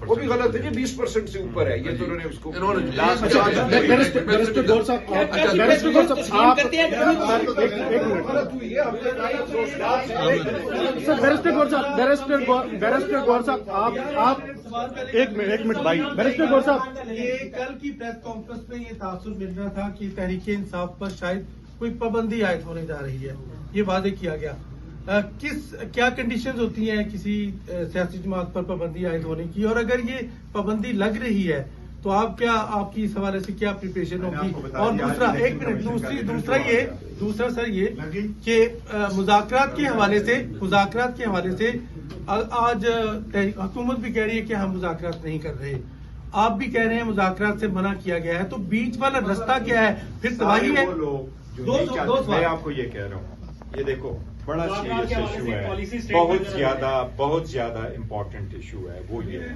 وہ بھی غلط ہے، یہ 20% سے اوپر ہے. یہ تو انہوں نے اس کو ایک منٹ بھائی. بیرسٹر گور صاحب، یہ کل کی پریس کانفرنس میں یہ تاثر مل رہا تھا کہ تحریک انصاف پر شاید کوئی پابندی عائد ہونے جا رہی ہے، یہ واضح کیا گیا. کیا کنڈیشنز ہوتی ہیں کسی سیاسی جماعت پر پابندی عائد ہونے کی، اور اگر یہ پابندی لگ رہی ہے تو آپ کی اس حوالے سے کیا پریپریشن ہوگی؟ اور دوسرا ایک منٹ دوسرا سر یہ کہ مذاکرات کے حوالے سے آج حکومت بھی کہہ رہی ہے کہ ہم مذاکرات نہیں کر رہے، آپ بھی کہہ رہے ہیں مذاکرات سے منع کیا گیا ہے، تو بیچ والا رستہ کیا ہے؟ پھر تباہی ہے. میں آپ کو یہ کہہ رہا ہوں، یہ دیکھو بڑا سیریس ایشو ہے، بہت زیادہ امپورٹنٹ ایشو ہے. وہ یہ ہے